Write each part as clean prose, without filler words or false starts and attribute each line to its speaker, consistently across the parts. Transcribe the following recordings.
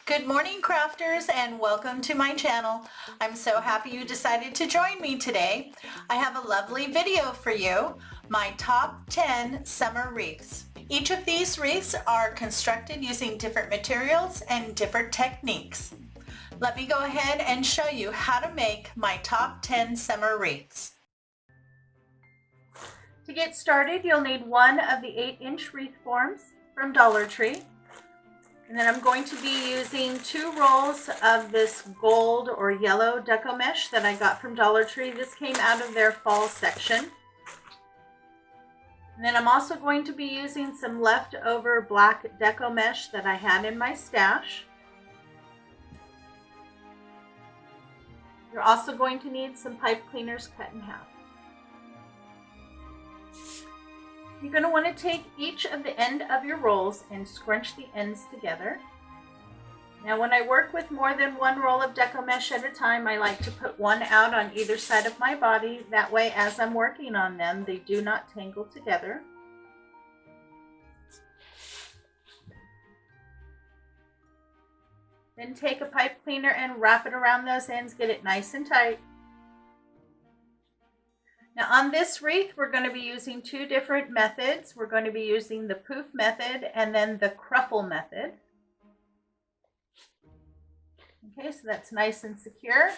Speaker 1: Good morning, crafters, and welcome to my channel. I'm so happy you decided to join me today. I have a lovely video for you, my top 10 summer wreaths. Each of these wreaths are constructed using different materials and different techniques. Let me go ahead and show you how to make my top 10 summer wreaths. To get started, you'll need one of the 8-inch wreath forms from Dollar Tree. And then I'm going to be using 2 rolls of this gold or yellow Deco mesh that I got from Dollar Tree. This came out of their fall section. And then I'm also going to be using some leftover black Deco mesh that I had in my stash. You're also going to need some pipe cleaners cut in half. You're going to want to take each of the end of your rolls and scrunch the ends together. Now when I work with more than one roll of Deco mesh at a time, I like to put one out on either side of my body. That way, as I'm working on them, they do not tangle together. Then take a pipe cleaner and wrap it around those ends, get it nice and tight. Now on this wreath, we're going to be using 2 different methods. We're going to be using the poof method and then the cruffle method. Okay, so that's nice and secure.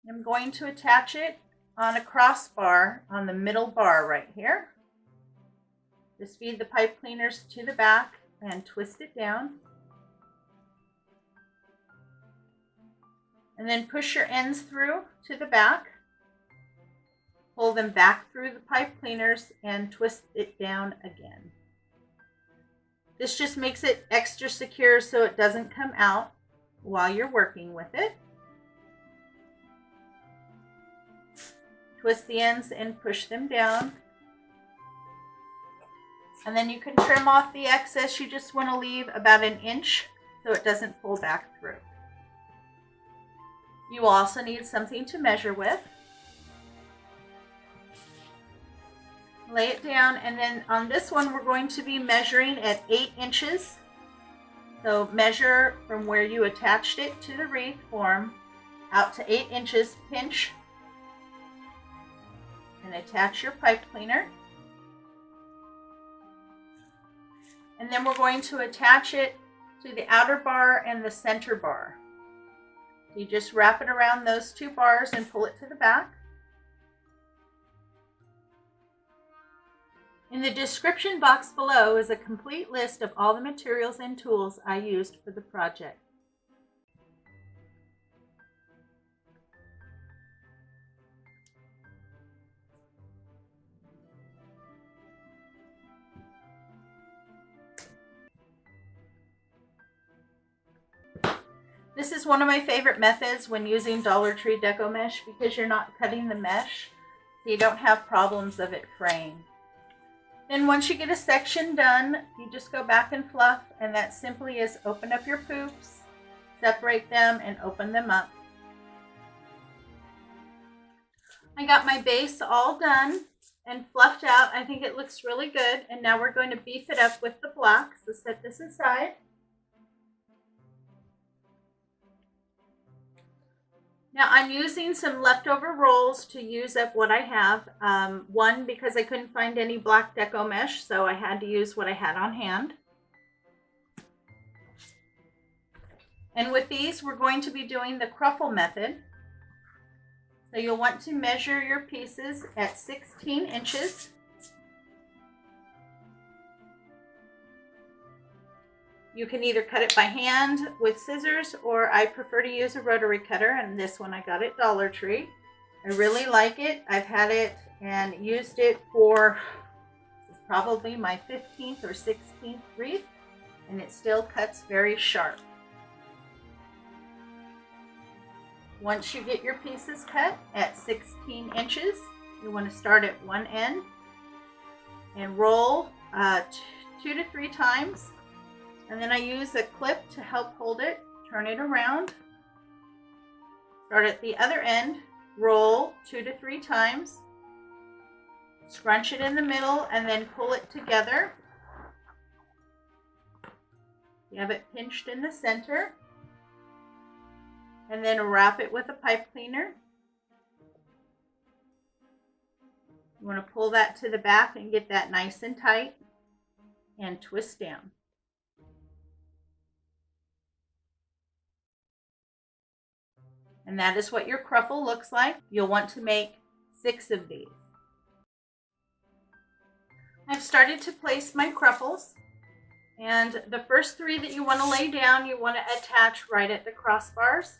Speaker 1: I'm going to attach it on a crossbar on the middle bar right here. Just feed the pipe cleaners to the back and twist it down. And then push your ends through to the back. Pull them back through the pipe cleaners and twist it down again. This just makes it extra secure so it doesn't come out while you're working with it. Twist the ends and push them down. And then you can trim off the excess. You just want to leave about 1 inch so it doesn't pull back through. You also need something to measure with. Lay it down, and then on this one we're going to be measuring at 8 inches. So measure from where you attached it to the wreath form out to 8 inches, pinch, and attach your pipe cleaner. And then we're going to attach it to the outer bar and the center bar. You just wrap it around those 2 bars and pull it to the back. In the description box below is a complete list of all the materials and tools I used for the project. This is one of my favorite methods when using Dollar Tree Deco mesh because you're not cutting the mesh, so you don't have problems of it fraying. Then once you get a section done, you just go back and fluff, and that simply is open up your poofs, separate them, and open them up. I got my base all done and fluffed out. I think it looks really good, and now we're going to beef it up with the black, so set this aside. Now I'm using some leftover rolls to use up what I have. One, because I couldn't find any black Deco mesh, so I had to use what I had on hand. And with these, we're going to be doing the cruffle method. So you'll want to measure your pieces at 16 inches. You can either cut it by hand with scissors, or I prefer to use a rotary cutter, and this one I got at Dollar Tree. I really like it. I've had it and used it for probably my 15th or 16th wreath, and it still cuts very sharp. Once you get your pieces cut at 16 inches, you want to start at one end and roll 2 to 3 times. And then I use a clip to help hold it, turn it around, start at the other end, roll 2 to 3 times, scrunch it in the middle, and then pull it together. You have it pinched in the center. And then wrap it with a pipe cleaner. You want to pull that to the back and get that nice and tight and twist down. And that is what your cruffle looks like. You'll want to make 6 of these. I've started to place my cruffles, and the first 3 that you want to lay down, you want to attach right at the crossbars.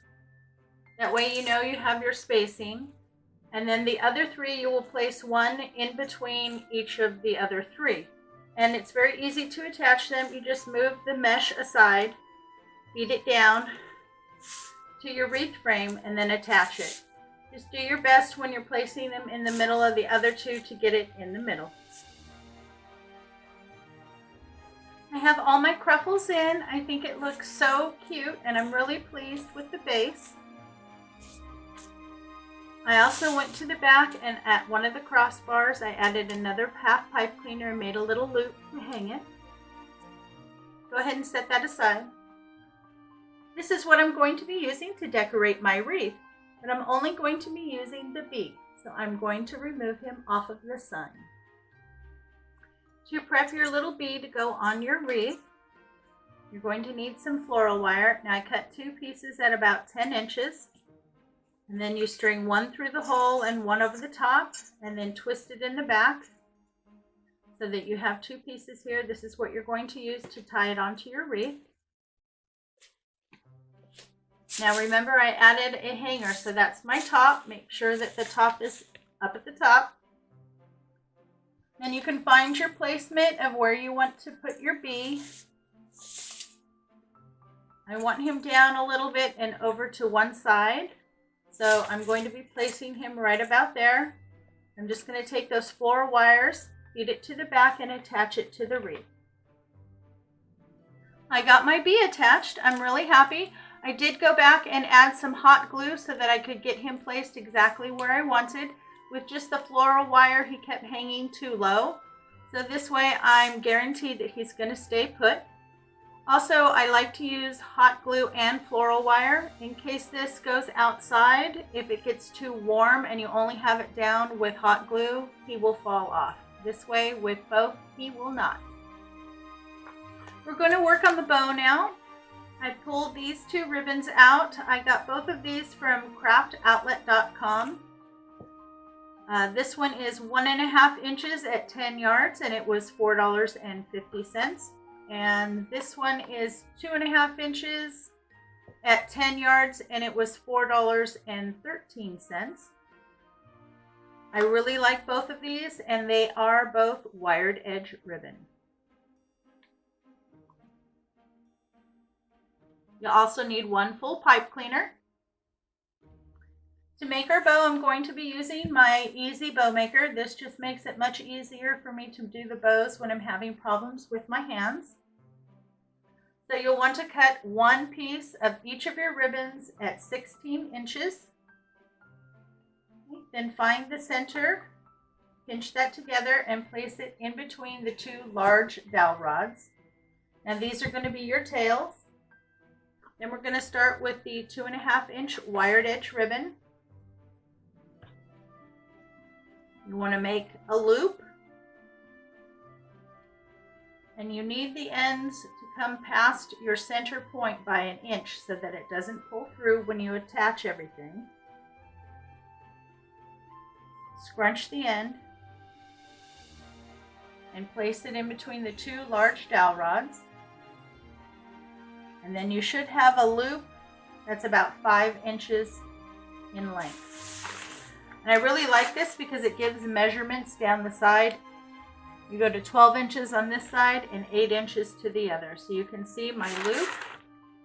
Speaker 1: That way you know you have your spacing. And then the other 3, you will place one in between each of the other 3. And it's very easy to attach them. You just move the mesh aside, feed it down to your wreath frame, and then attach it. Just do your best when you're placing them in the middle of the other 2 to get it in the middle. I have all my cruffles in. I think it looks so cute, and I'm really pleased with the base. I also went to the back, and at one of the crossbars I added another half pipe cleaner and made a little loop to hang it. Go ahead and set that aside. This is what I'm going to be using to decorate my wreath, but I'm only going to be using the bee, so I'm going to remove him off of the sign. To prep your little bee to go on your wreath, you're going to need some floral wire. Now I cut 2 pieces at about 10 inches. And then you string one through the hole and one over the top, and then twist it in the back so that you have 2 pieces here. This is what you're going to use to tie it onto your wreath. Now remember, I added a hanger, so that's my top. Make sure that the top is up at the top. Then you can find your placement of where you want to put your bee. I want him down a little bit and over to one side. So I'm going to be placing him right about there. I'm just going to take those floral wires, feed it to the back, and attach it to the wreath. I got my bee attached. I'm really happy. I did go back and add some hot glue so that I could get him placed exactly where I wanted. With just the floral wire, he kept hanging too low. So this way I'm guaranteed that he's going to stay put. Also, I like to use hot glue and floral wire in case this goes outside. If it gets too warm and you only have it down with hot glue, he will fall off. This way, with both, he will not. We're going to work on the bow now. I pulled these 2 ribbons out. I got both of these from craftoutlet.com. This one is 1.5 inches at 10 yards, and it was $4.50. And this one is 2.5 inches at 10 yards, and it was $4.13. I really like both of these, and they are both wired edge ribbon. You also need 1 full pipe cleaner. To make our bow, I'm going to be using my Easy Bow Maker. This just makes it much easier for me to do the bows when I'm having problems with my hands. So you'll want to cut 1 piece of each of your ribbons at 16 inches. Then find the center, pinch that together, and place it in between the 2 large dowel rods. Now these are going to be your tails. Then we're going to start with the 2.5 inch wired edge ribbon. You want to make a loop, and you need the ends to come past your center point by 1 inch so that it doesn't pull through when you attach everything. Scrunch the end and place it in between the 2 large dowel rods. And then you should have a loop that's about 5 inches in length. And I really like this because it gives measurements down the side. You go to 12 inches on this side and 8 inches to the other. So you can see my loop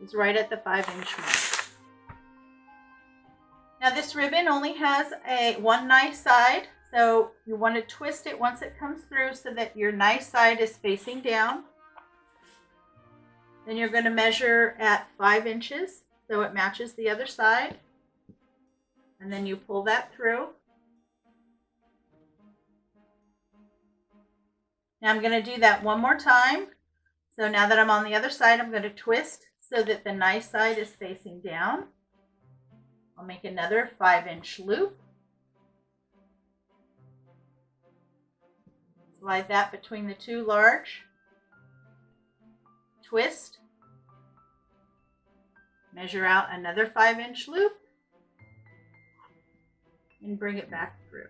Speaker 1: is right at the 5-inch mark. Now this ribbon only has one nice side. So you want to twist it once it comes through so that your nice side is facing down. Then you're going to measure at 5 inches so it matches the other side. And then you pull that through. Now I'm going to do that one more time. So now that I'm on the other side, I'm going to twist so that the nice side is facing down. I'll make another 5-inch loop. Slide that between the two large. Twist. Measure out another 5-inch loop. And bring it back through.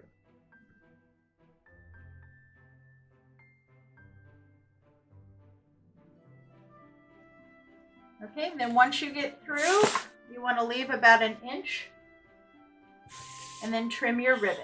Speaker 1: Okay, then once you get through, you want to leave about 1 inch and then trim your ribbon.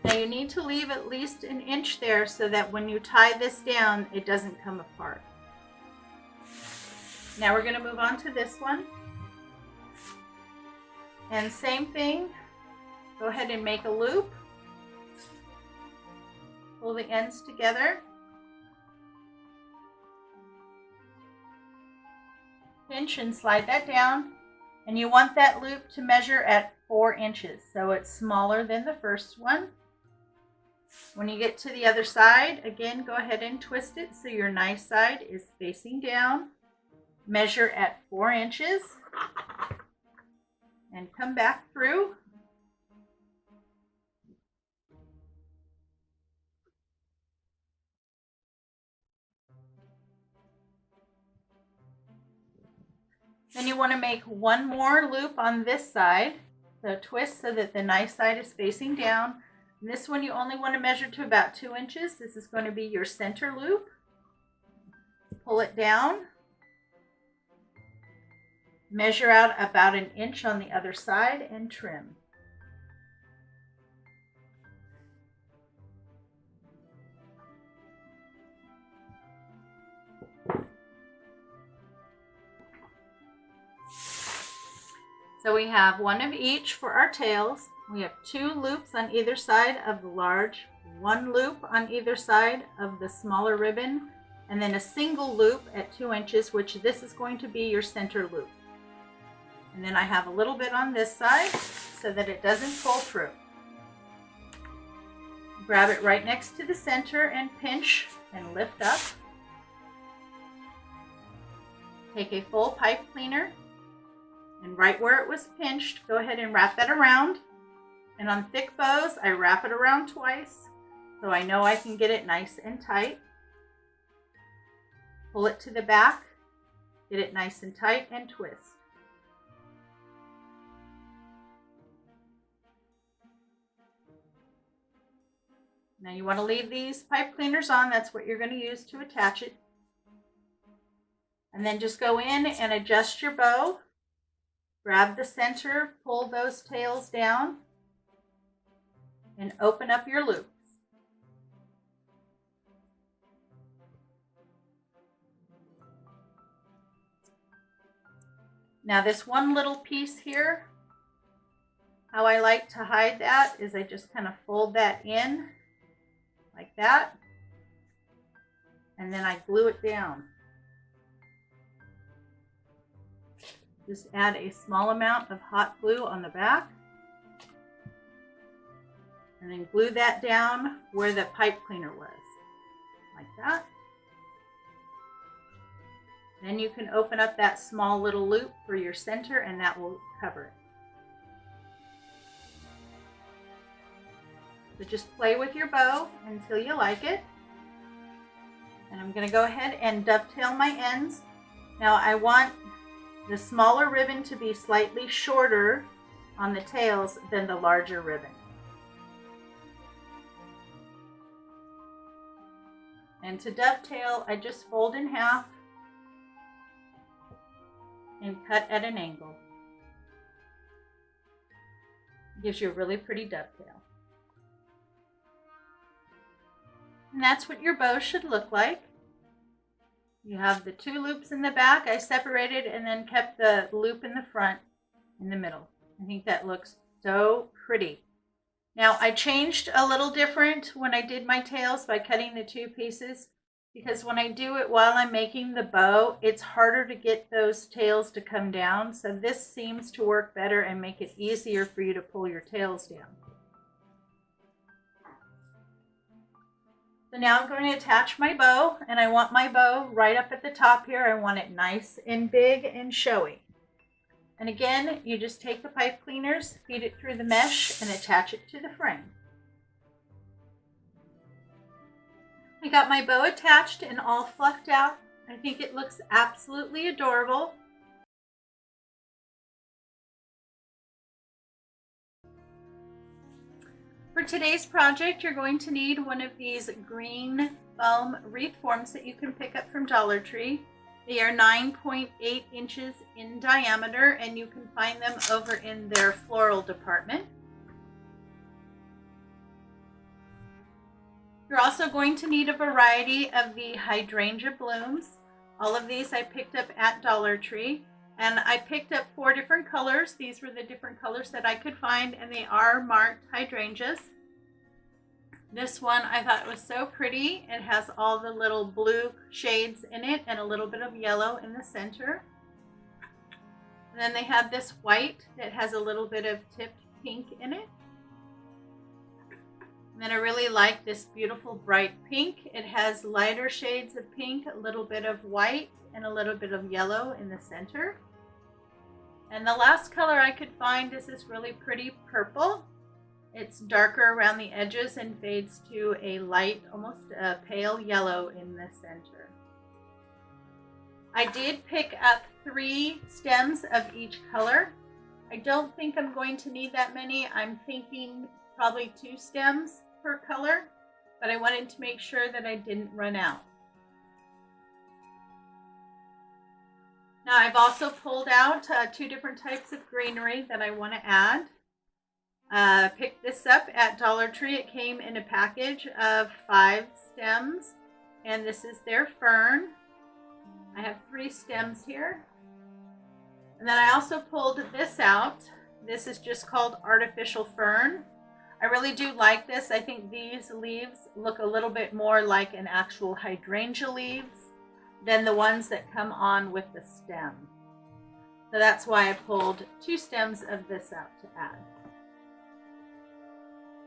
Speaker 1: Now you need to leave at least 1 inch there so that when you tie this down, it doesn't come apart. Now we're going to move on to this one. And same thing, go ahead and make a loop. Pull the ends together. Pinch and slide that down. And you want that loop to measure at 4 inches, so it's smaller than the first one. When you get to the other side, again, go ahead and twist it so your nice side is facing down. Measure at 4 inches. And come back through. Then you want to make one more loop on this side. So twist so that the nice side is facing down. And this one you only want to measure to about 2 inches. This is going to be your center loop. Pull it down. Measure out about 1 inch on the other side and trim. So we have one of each for our tails. We have 2 loops on either side of the large, 1 loop on either side of the smaller ribbon, and then a single loop at 2 inches, which this is going to be your center loop. And then I have a little bit on this side so that it doesn't pull through. Grab it right next to the center and pinch and lift up. Take a full pipe cleaner and right where it was pinched, go ahead and wrap that around. And on thick bows, I wrap it around twice so I know I can get it nice and tight. Pull it to the back, get it nice and tight, and twist. Now you want to leave these pipe cleaners on. That's what you're going to use to attach it. And then just go in and adjust your bow. Grab the center, pull those tails down, and open up your loops. Now this one little piece here, how I like to hide that is I just kind of fold that in like that, and then I glue it down. Just add a small amount of hot glue on the back, and then glue that down where the pipe cleaner was, like that. Then you can open up that small little loop for your center, and that will cover it. So just play with your bow until you like it. And I'm going to go ahead and dovetail my ends. Now I want the smaller ribbon to be slightly shorter on the tails than the larger ribbon. And to dovetail, I just fold in half and cut at an angle. It gives you a really pretty dovetail. And that's what your bow should look like. You have the 2 loops in the back. I separated and then kept the loop in the front in the middle. I think that looks so pretty. Now I changed a little different when I did my tails by cutting the 2 pieces. because when I do it while I'm making the bow, it's harder to get those tails to come down. So this seems to work better and make it easier for you to pull your tails down. So now I'm going to attach my bow, and I want my bow right up at the top here. I want it nice and big and showy. And again, you just take the pipe cleaners, feed it through the mesh, and attach it to the frame. I got my bow attached and all fluffed out. I think it looks absolutely adorable. For today's project, you're going to need one of these green foam wreath forms that you can pick up from Dollar Tree. They are 9.8 inches in diameter, and you can find them over in their floral department. You're also going to need a variety of the hydrangea blooms. All of these I picked up at Dollar Tree, and I picked up 4 different colors. These were the different colors that I could find, and they are marked hydrangeas. This one I thought was so pretty. It has all the little blue shades in it and a little bit of yellow in the center. And then they have this white that has a little bit of tipped pink in it. And then I really like this beautiful bright pink. It has lighter shades of pink, a little bit of white, and a little bit of yellow in the center. And the last color I could find is this really pretty purple. It's darker around the edges and fades to a light, almost a pale yellow in the center. I did pick up 3 stems of each color. I don't think I'm going to need that many. I'm thinking probably 2 stems per color, but I wanted to make sure that I didn't run out. Now I've also pulled out 2 different types of greenery that I want to add. Picked this up at Dollar Tree. It came in a package of 5 stems, and this is their fern. I have 3 stems here. And then I also pulled this out. This is just called artificial fern. I really do like this. I think these leaves look a little bit more like an actual hydrangea leaves than the ones that come on with the stem. So that's why I pulled 2 stems of this out to add.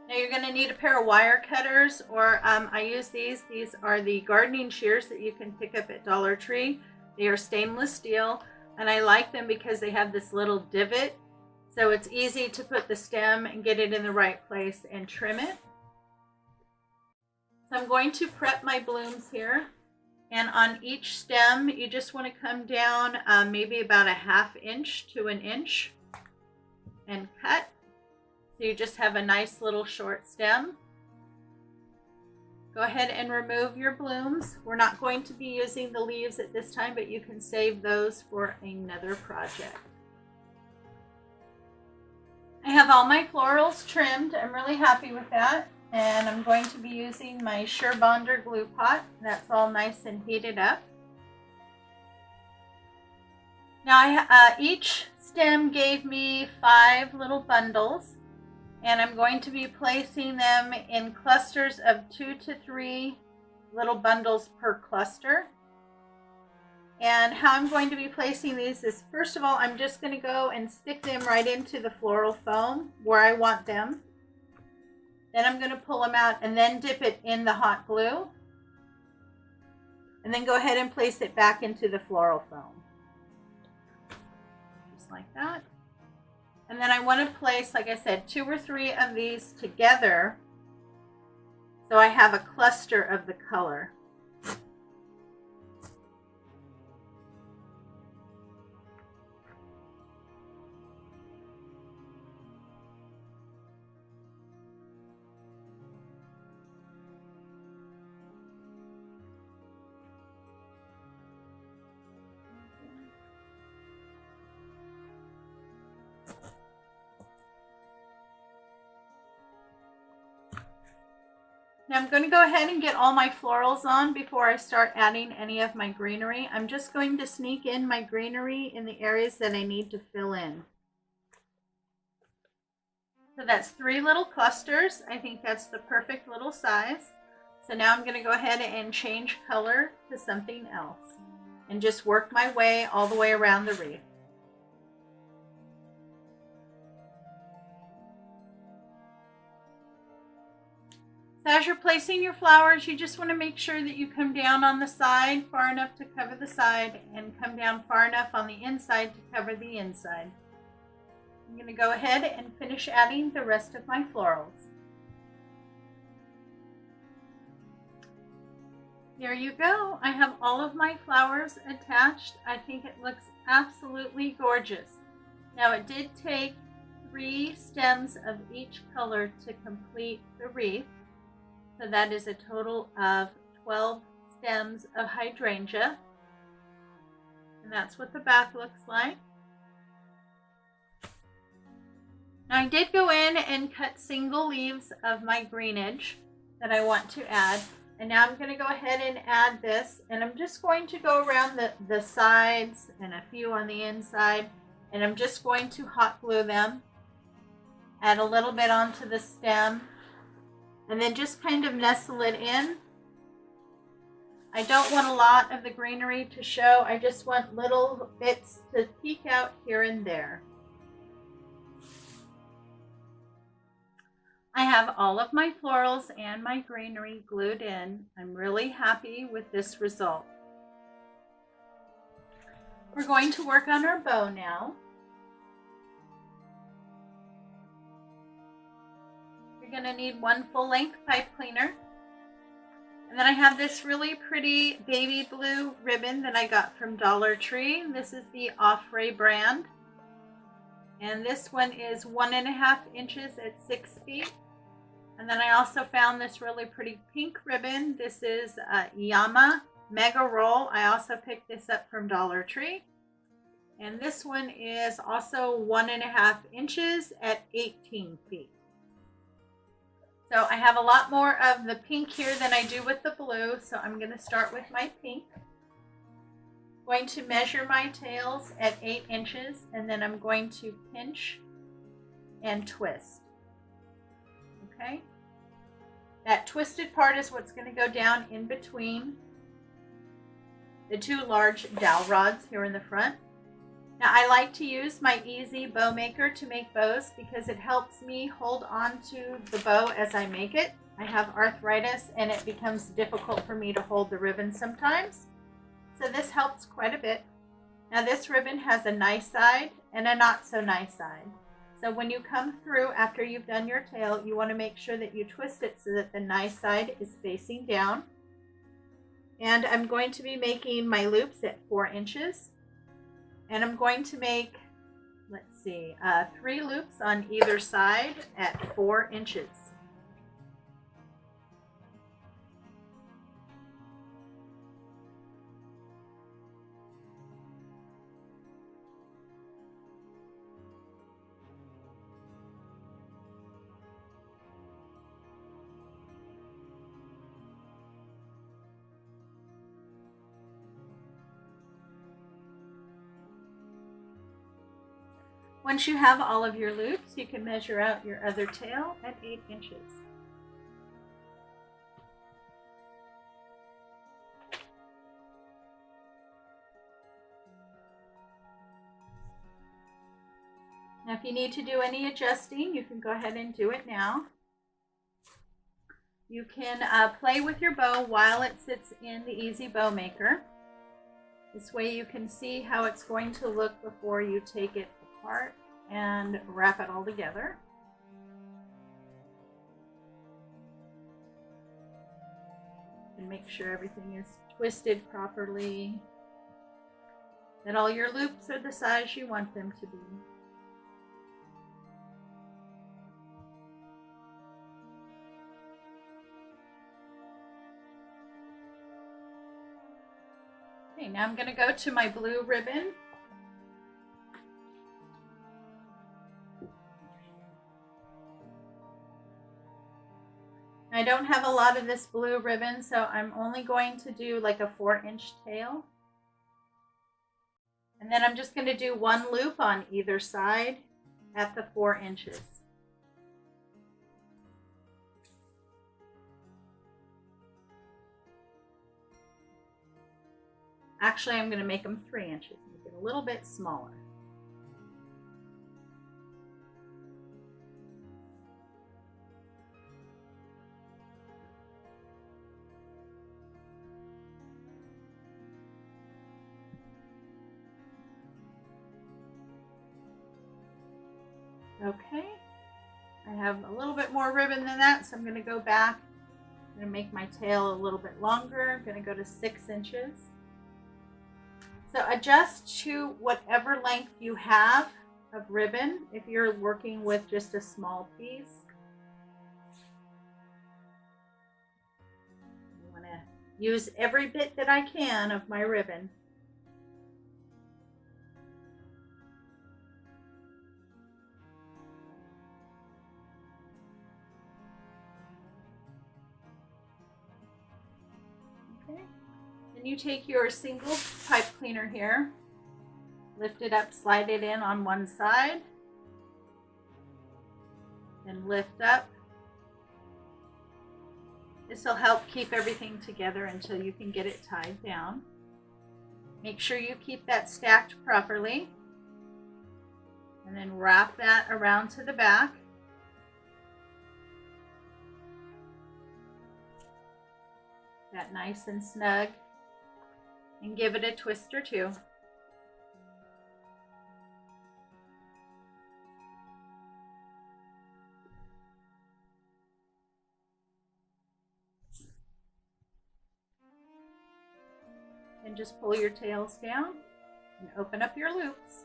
Speaker 1: Now you're going to need a pair of wire cutters, or I use these. These are the gardening shears that you can pick up at Dollar Tree. They are stainless steel, and I like them because they have this little divot, so it's easy to put the stem and get it in the right place and trim it. So I'm going to prep my blooms here, and on each stem you just want to come down maybe about a ½ inch to an inch and cut. So you just have a nice little short stem. Go ahead and remove your blooms. We're not going to be using the leaves at this time, but you can save those for another project. I have all my florals trimmed. I'm really happy with that. And I'm going to be using my Sure Bonder glue pot. That's all nice and heated up. Now each stem gave me 5 little bundles. And I'm going to be placing them in clusters of 2 to 3 little bundles per cluster. And how I'm going to be placing these is, first of all, I'm just going to go and stick them right into the floral foam where I want them. Then I'm going to pull them out and then dip it in the hot glue. And then go ahead and place it back into the floral foam. Just like that. And then I want to place, like I said, 2 or 3 of these together so I have a cluster of the color. Now I'm going to go ahead and get all my florals on before I start adding any of my greenery. I'm just going to sneak in my greenery in the areas that I need to fill in. So that's 3 little clusters. I think that's the perfect little size. So now I'm going to go ahead and change color to something else and just work my way all the way around the wreath. So as you're placing your flowers, you just want to make sure that you come down on the side far enough to cover the side and come down far enough on the inside to cover the inside. I'm going to go ahead and finish adding the rest of my florals. There you go. I have all of my flowers attached. I think it looks absolutely gorgeous. Now it did take 3 stems of each color to complete the wreath. So that is a total of 12 stems of hydrangea. And that's what the back looks like. Now I did go in and cut single leaves of my greenage that I want to add. And now I'm going to go ahead and add this. And I'm just going to go around the sides and a few on the inside. And I'm just going to hot glue them. Add a little bit onto the stem. And then just kind of nestle it in. I don't want a lot of the greenery to show. I just want little bits to peek out here and there. I have all of my florals and my greenery glued in. I'm really happy with this result. We're going to work on our bow now. You're going to need 1 full-length pipe cleaner. And then I have this really pretty baby blue ribbon that I got from Dollar Tree. This is the Offray brand. And this one is 1.5 inches at 6 feet. And then I also found this really pretty pink ribbon. This is Yama Mega Roll. I also picked this up from Dollar Tree. And this one is also 1.5 inches at 18 feet. So I have a lot more of the pink here than I do with the blue. So I'm going to start with my pink. I'm going to measure my tails at 8 inches. And then I'm going to pinch and twist. Okay. That twisted part is what's going to go down in between the 2 large dowel rods here in the front. Now I like to use my easy bow maker to make bows because it helps me hold on to the bow as I make it. I have arthritis and it becomes difficult for me to hold the ribbon sometimes. So this helps quite a bit. Now this ribbon has a nice side and a not so nice side. So when you come through after you've done your tail, you want to make sure that you twist it so that the nice side is facing down. And I'm going to be making my loops at 4 inches. And I'm going to make, let's see, 3 loops on either side at 4 inches. Once you have all of your loops, you can measure out your other tail at 8 inches. Now if you need to do any adjusting, you can go ahead and do it now. You can play with your bow while it sits in the Easy Bow Maker. This way you can see how it's going to look before you take it apart and wrap it all together. And make sure everything is twisted properly. That all your loops are the size you want them to be. Okay, now I'm going to go to my blue ribbon. I don't have a lot of this blue ribbon, so I'm only going to do like a 4-inch tail. And then I'm just going to do 1 loop on either side at the 4 inches. Actually, I'm going to make them 3 inches, make it a little bit smaller. Okay, I have a little bit more ribbon than that, so I'm going to go back. I'm going to make my tail a little bit longer. I'm going to go to 6 inches. So adjust to whatever length you have of ribbon if you're working with just a small piece. I want to use every bit that I can of my ribbon. Then you take your single pipe cleaner here, lift it up, slide it in on one side, then lift up. This will help keep everything together until you can get it tied down. Make sure you keep that stacked properly, and then wrap that around to the back. That nice and snug, and give it a twist or two. And just pull your tails down and open up your loops.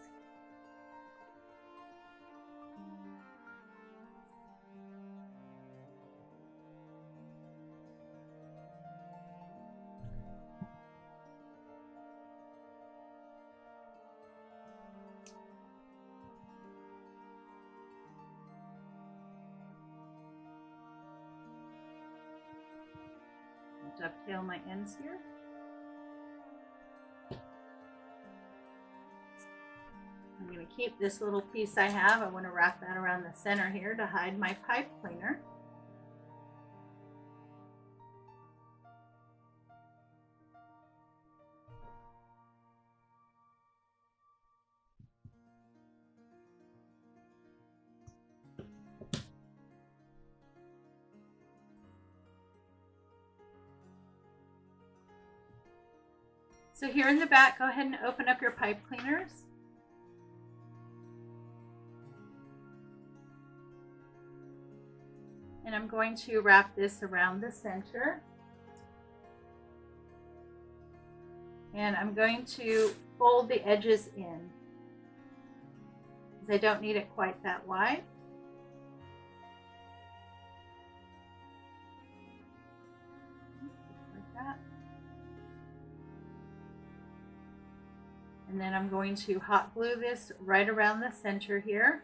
Speaker 1: Dovetail my ends here. I'm going to keep this little piece I have. I want to wrap that around the center here to hide my pipe cleaner. So here in the back, go ahead and open up your pipe cleaners. And I'm going to wrap this around the center. And I'm going to fold the edges in, because I don't need it quite that wide. And then I'm going to hot glue this right around the center here.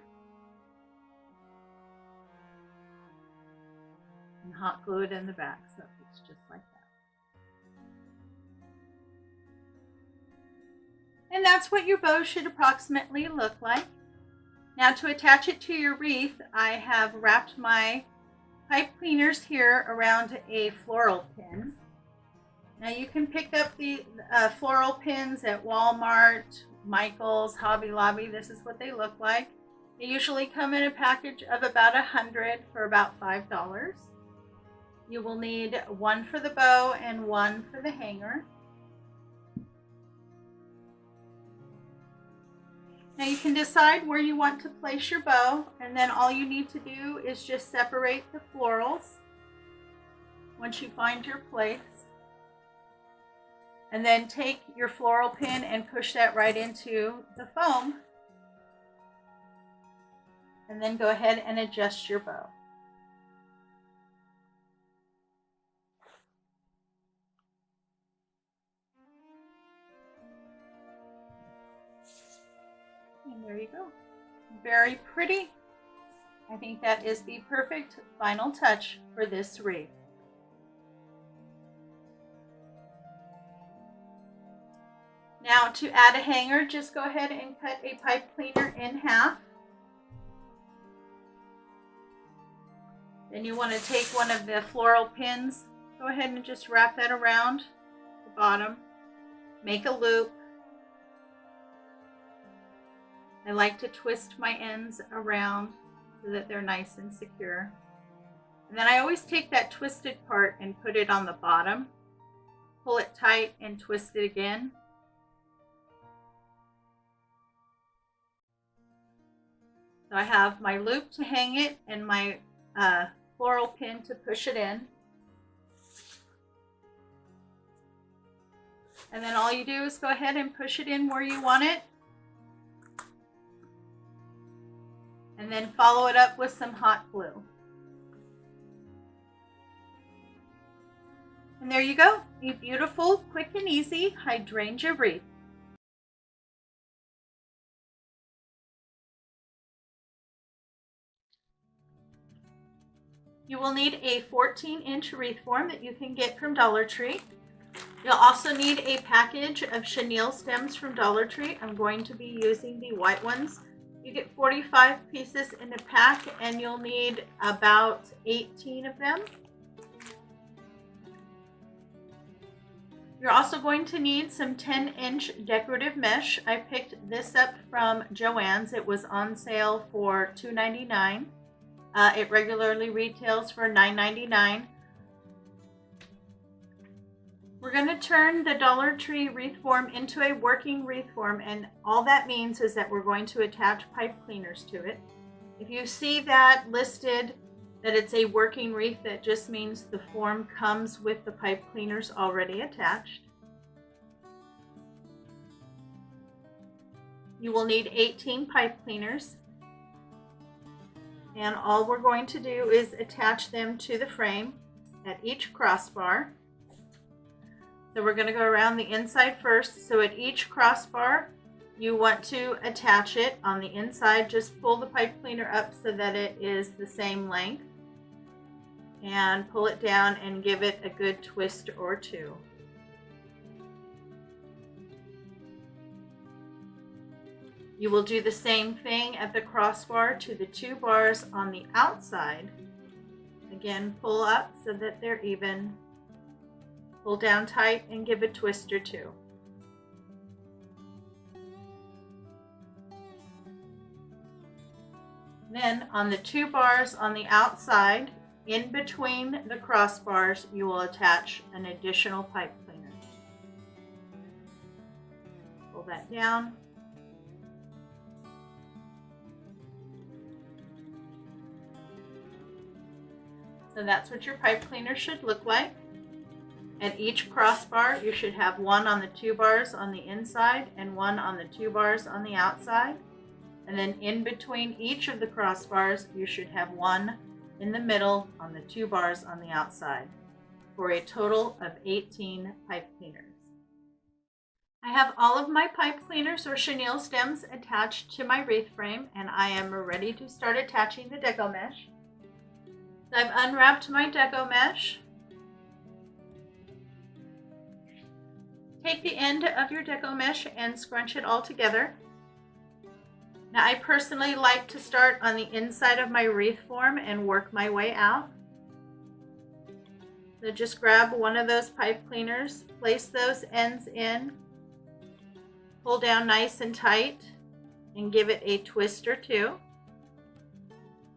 Speaker 1: And hot glue it in the back, so it's just like that. And that's what your bow should approximately look like. Now to attach it to your wreath, I have wrapped my pipe cleaners here around a floral pin. Now you can pick up the floral pins at Walmart, Michael's, Hobby Lobby. This is what they look like. They usually come in a package of about 100 for about $5. You will need one for the bow and one for the hanger. Now you can decide where you want to place your bow, and then all you need to do is just separate the florals once you find your place. And then take your floral pin and push that right into the foam. And then go ahead and adjust your bow. And there you go. Very pretty. I think that is the perfect final touch for this wreath. Now to add a hanger, just go ahead and cut a pipe cleaner in half. Then you want to take one of the floral pins, go ahead and just wrap that around the bottom. make a loop. I like to twist my ends around so that they're nice and secure. And then I always take that twisted part and put it on the bottom, pull it tight and twist it again. So I have my loop to hang it and my floral pin to push it in. And then all you do is go ahead and push it in where you want it. And then follow it up with some hot glue. And there you go, a beautiful, quick and easy hydrangea wreath. You will need a 14-inch wreath form that you can get from Dollar Tree. You'll also need a package of chenille stems from Dollar Tree. I'm going to be using the white ones. You get 45 pieces in a pack and you'll need about 18 of them. You're also going to need some 10-inch decorative mesh. I picked this up from Joann's. It was on sale for $2.99. It regularly retails for $9.99. We're going to turn the Dollar Tree wreath form into a working wreath form, and all that means is that we're going to attach pipe cleaners to it. If you see that listed that it's a working wreath, that just means the form comes with the pipe cleaners already attached. You will need 18 pipe cleaners, and all we're going to do is attach them to the frame at each crossbar. So we're going to go around the inside first. So at each crossbar, you want to attach it on the inside. Just pull the pipe cleaner up so that it is the same length. And pull it down and give it a good twist or two. You will do the same thing at the crossbar to the 2 bars on the outside. Again, pull up so that they're even. Pull down tight and give a twist or two. Then on the 2 bars on the outside, in between the crossbars, you will attach an additional pipe cleaner. Pull that down. So that's what your pipe cleaner should look like. At each crossbar, you should have one on the 2 bars on the inside and one on the 2 bars on the outside. And then in between each of the crossbars, you should have one in the middle on the 2 bars on the outside, for a total of 18 pipe cleaners. I have all of my pipe cleaners or chenille stems attached to my wreath frame, and I am ready to start attaching the Deco mesh. So I've unwrapped my Deco mesh. Take the end of your Deco mesh and scrunch it all together. Now I personally like to start on the inside of my wreath form and work my way out. So just grab one of those pipe cleaners, place those ends in, pull down nice and tight, and give it a twist or two.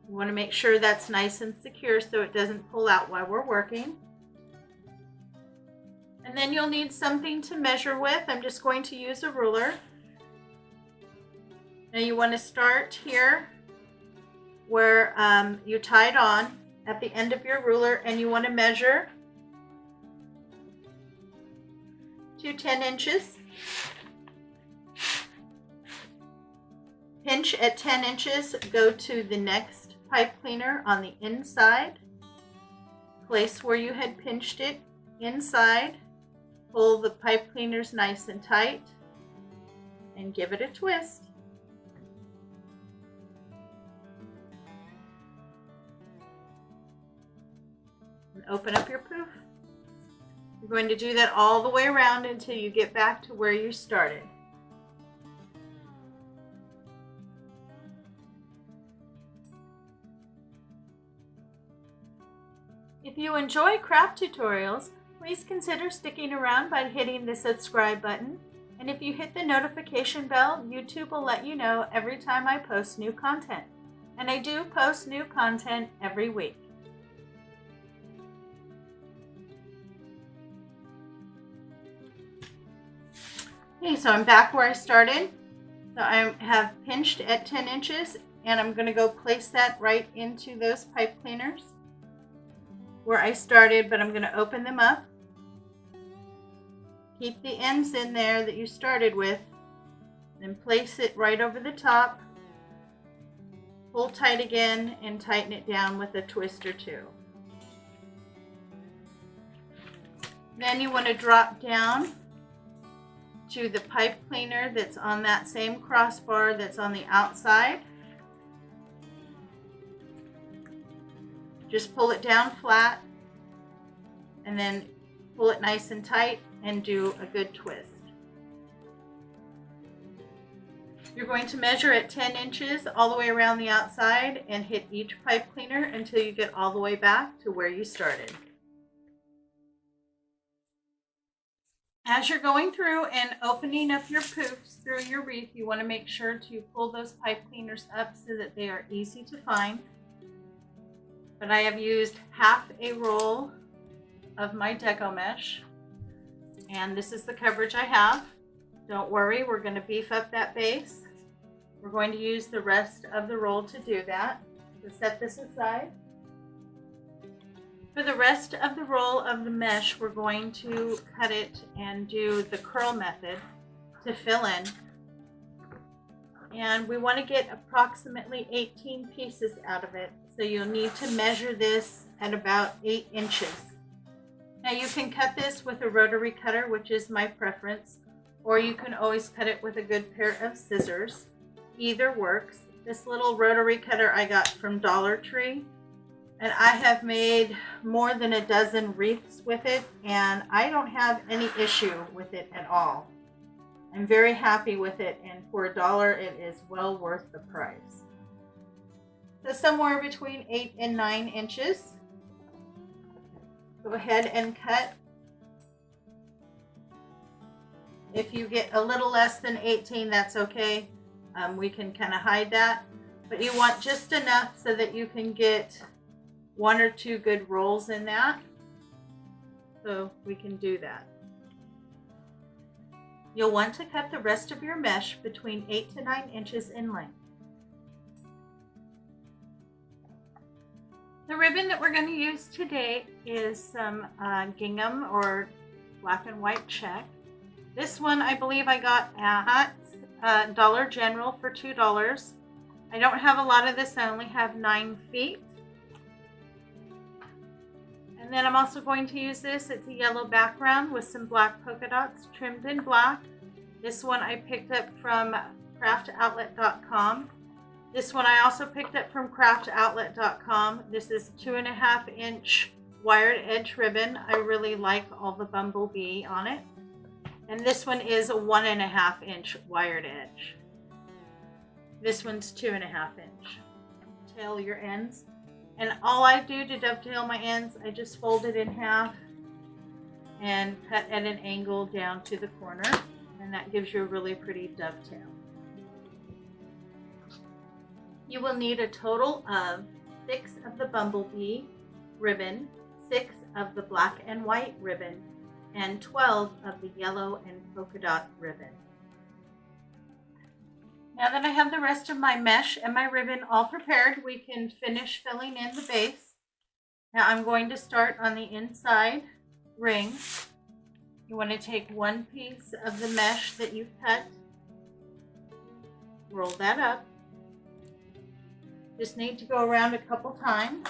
Speaker 1: You want to make sure that's nice and secure so it doesn't pull out while we're working. And then you'll need something to measure with. I'm just going to use a ruler. Now you want to start here where you tied on at the end of your ruler, and you want to measure to 10 inches. Pinch at 10 inches, go to the next pipe cleaner on the inside. Place where you had pinched it inside. Pull the pipe cleaners nice and tight and give it a twist. And open up your poof. You're going to do that all the way around until you get back to where you started. If you enjoy craft tutorials, Please consider sticking around by hitting the subscribe button. And if you hit the notification bell, YouTube will let you know every time I post new content. And I do post new content every week. Okay, so I'm back where I started. So I have pinched at 10 inches and I'm going to go place that right into those pipe cleaners where I started, but I'm going to open them up. Keep the ends in there that you started with, then place it right over the top. Pull tight again and tighten it down with a twist or two. Then you want to drop down to the pipe cleaner that's on that same crossbar that's on the outside. Just pull it down flat and then pull it nice and tight and do a good twist. You're going to measure at 10 inches all the way around the outside and hit each pipe cleaner until you get all the way back to where you started. As you're going through and opening up your poofs through your wreath, you want to make sure to pull those pipe cleaners up so that they are easy to find. But I have used half a roll of my Deco mesh, and this is the coverage I have. Don't worry, we're going to beef up that base. We're going to use the rest of the roll to do that. So set this aside. For the rest of the roll of the mesh, we're going to cut it and do the curl method to fill in. And we want to get approximately 18 pieces out of it. So you'll need to measure this at about 8 inches. Now you can cut this with a rotary cutter, which is my preference, or you can always cut it with a good pair of scissors. Either works. This little rotary cutter I got from Dollar Tree. And I have made more than a dozen wreaths with it, and I don't have any issue with it at all. I'm very happy with it, and for $1, it is well worth the price. So somewhere between 8 and 9 inches. Go ahead and cut. If you get a little less than 18, that's okay. We can kind of hide that. But you want just enough so that you can get 1 or 2 good rolls in that. So we can do that. You'll want to cut the rest of your mesh between 8 to 9 inches in length. The ribbon that we're going to use today is some gingham or black and white check. This one I believe I got at Dollar General for $2. I don't have a lot of this, I only have 9 feet. And then I'm also going to use this. It's a yellow background with some black polka dots trimmed in black. This one I picked up from craftoutlet.com. This one I also picked up from craftoutlet.com. This is 2.5 inch wired edge ribbon. I really like all the Bumblebee on it. And this one is a 1.5 inch wired edge. This one's 2.5 inch. Tail your ends. And all I do to dovetail my ends, I just fold it in half and cut at an angle down to the corner. And that gives you a really pretty dovetail. You will need a total of 6 of the Bumblebee ribbon, 6 of the black and white ribbon, and 12 of the yellow and polka dot ribbon. Now that I have the rest of my mesh and my ribbon all prepared, we can finish filling in the base. Now I'm going to start on the inside ring. You want to take one piece of the mesh that you've cut, roll that up. Just need to go around a couple times.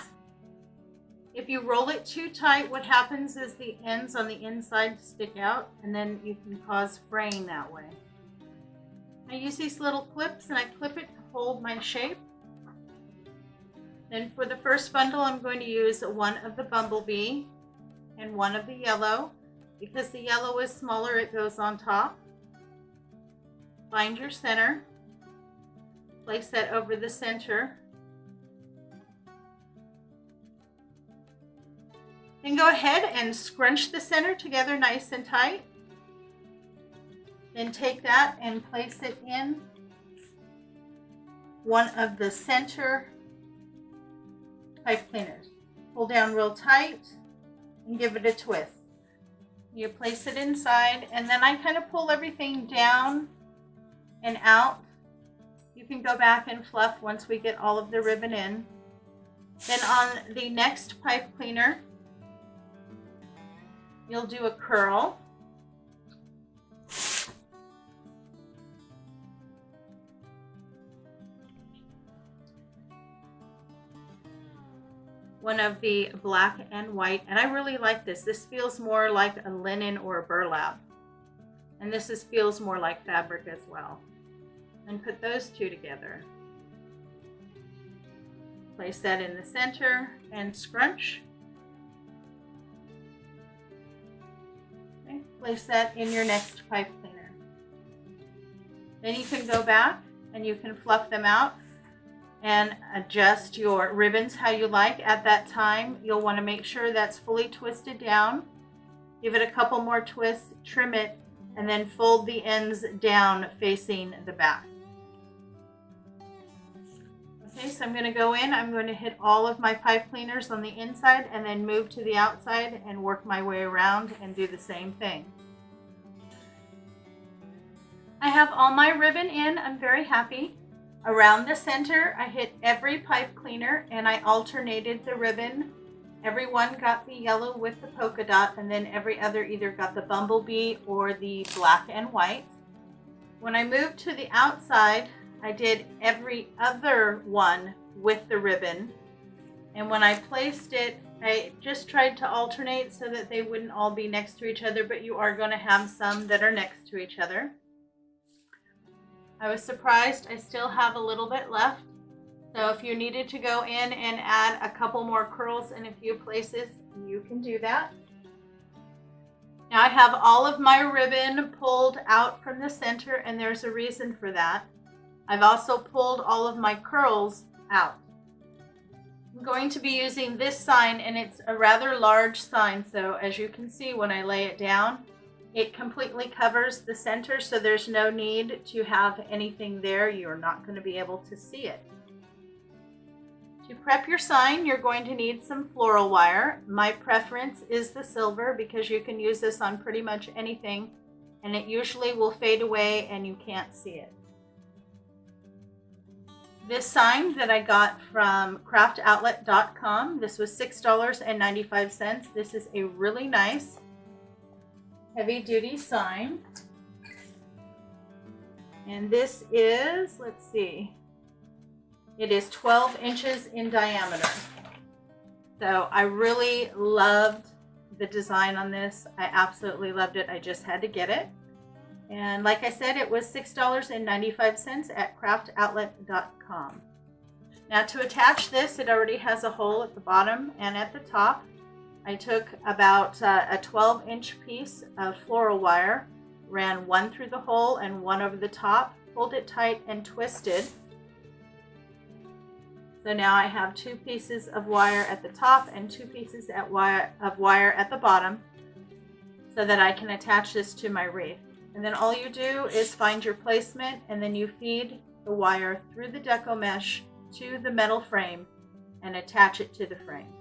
Speaker 1: If you roll it too tight, what happens is the ends on the inside stick out, and then you can cause fraying that way. I use these little clips and I clip it to hold my shape. Then for the first bundle, I'm going to use one of the Bumblebee and one of the yellow. Because the yellow is smaller, it goes on top. Find your center. Place that over the center. Then go ahead and scrunch the center together nice and tight. Then take that and place it in one of the center pipe cleaners. Pull down real tight and give it a twist. You place it inside, and then I kind of pull everything down and out. You can go back and fluff once we get all of the ribbon in. Then on the next pipe cleaner, you'll do a curl. One of the black and white, and I really like this. This feels more like a linen or a burlap, and this feels more like fabric as well. And put those two together. Place that in the center and scrunch. Okay, place that in your next pipe cleaner. Then you can go back and you can fluff them out and adjust your ribbons how you like. At that time, you'll want to make sure that's fully twisted down. Give it a couple more twists, trim it, and then fold the ends down facing the back. Okay, so I'm going to go in, I'm going to hit all of my pipe cleaners on the inside and then move to the outside and work my way around and do the same thing. I have all my ribbon in, I'm very happy. Around the center, I hit every pipe cleaner and I alternated the ribbon. Every one got the yellow with the polka dot, and then every other either got the bumblebee or the black and white. When I moved to the outside, I did every other one with the ribbon, and when I placed it, I just tried to alternate so that they wouldn't all be next to each other, but you are going to have some that are next to each other. I was surprised I still have a little bit left, so if you needed to go in and add a couple more curls in a few places, you can do that. Now I have all of my ribbon pulled out from the center, and there's a reason for that. I've also pulled all of my curls out. I'm going to be using this sign, and it's a rather large sign, so as you can see when I lay it down, it completely covers the center, so there's no need to have anything there. You're not going to be able to see it. To prep your sign, you're going to need some floral wire. My preference is the silver because you can use this on pretty much anything, and it usually will fade away and you can't see it. This sign that I got from craftoutlet.com, this was $6.95. This is a really nice heavy duty sign. And this is, let's see, it is 12 inches in diameter. So I really loved the design on this. I absolutely loved it. I just had to get it. And like I said, it was $6.95 at craftoutlet.com. Now to attach this, it already has a hole at the bottom and at the top. I took about a 12-inch piece of floral wire, ran one through the hole and one over the top, pulled it tight and twisted. So now I have two pieces of wire at the top and two pieces of wire at the bottom so that I can attach this to my wreath. And then all you do is find your placement, and then you feed the wire through the Deco mesh to the metal frame and attach it to the frame.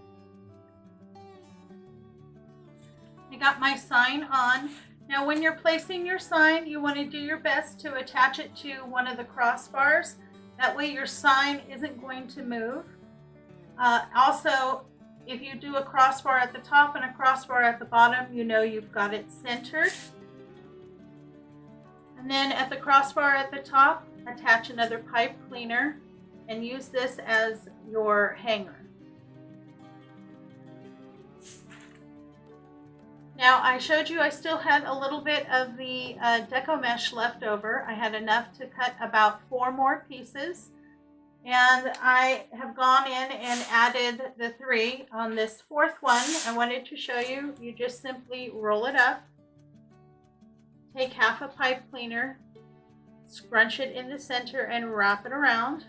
Speaker 1: I got my sign on. Now when you're placing your sign, you want to do your best to attach it to one of the crossbars. That way your sign isn't going to move. Also, if you do a crossbar at the top and a crossbar at the bottom, you know you've got it centered. And then at the crossbar at the top, attach another pipe cleaner and use this as your hanger. Now I showed you I still had a little bit of the Deco mesh left over. I had enough to cut about 4 more pieces, and I have gone in and added the 3 on this 4th one. I wanted to show you, you just simply roll it up, take half a pipe cleaner, scrunch it in the center and wrap it around,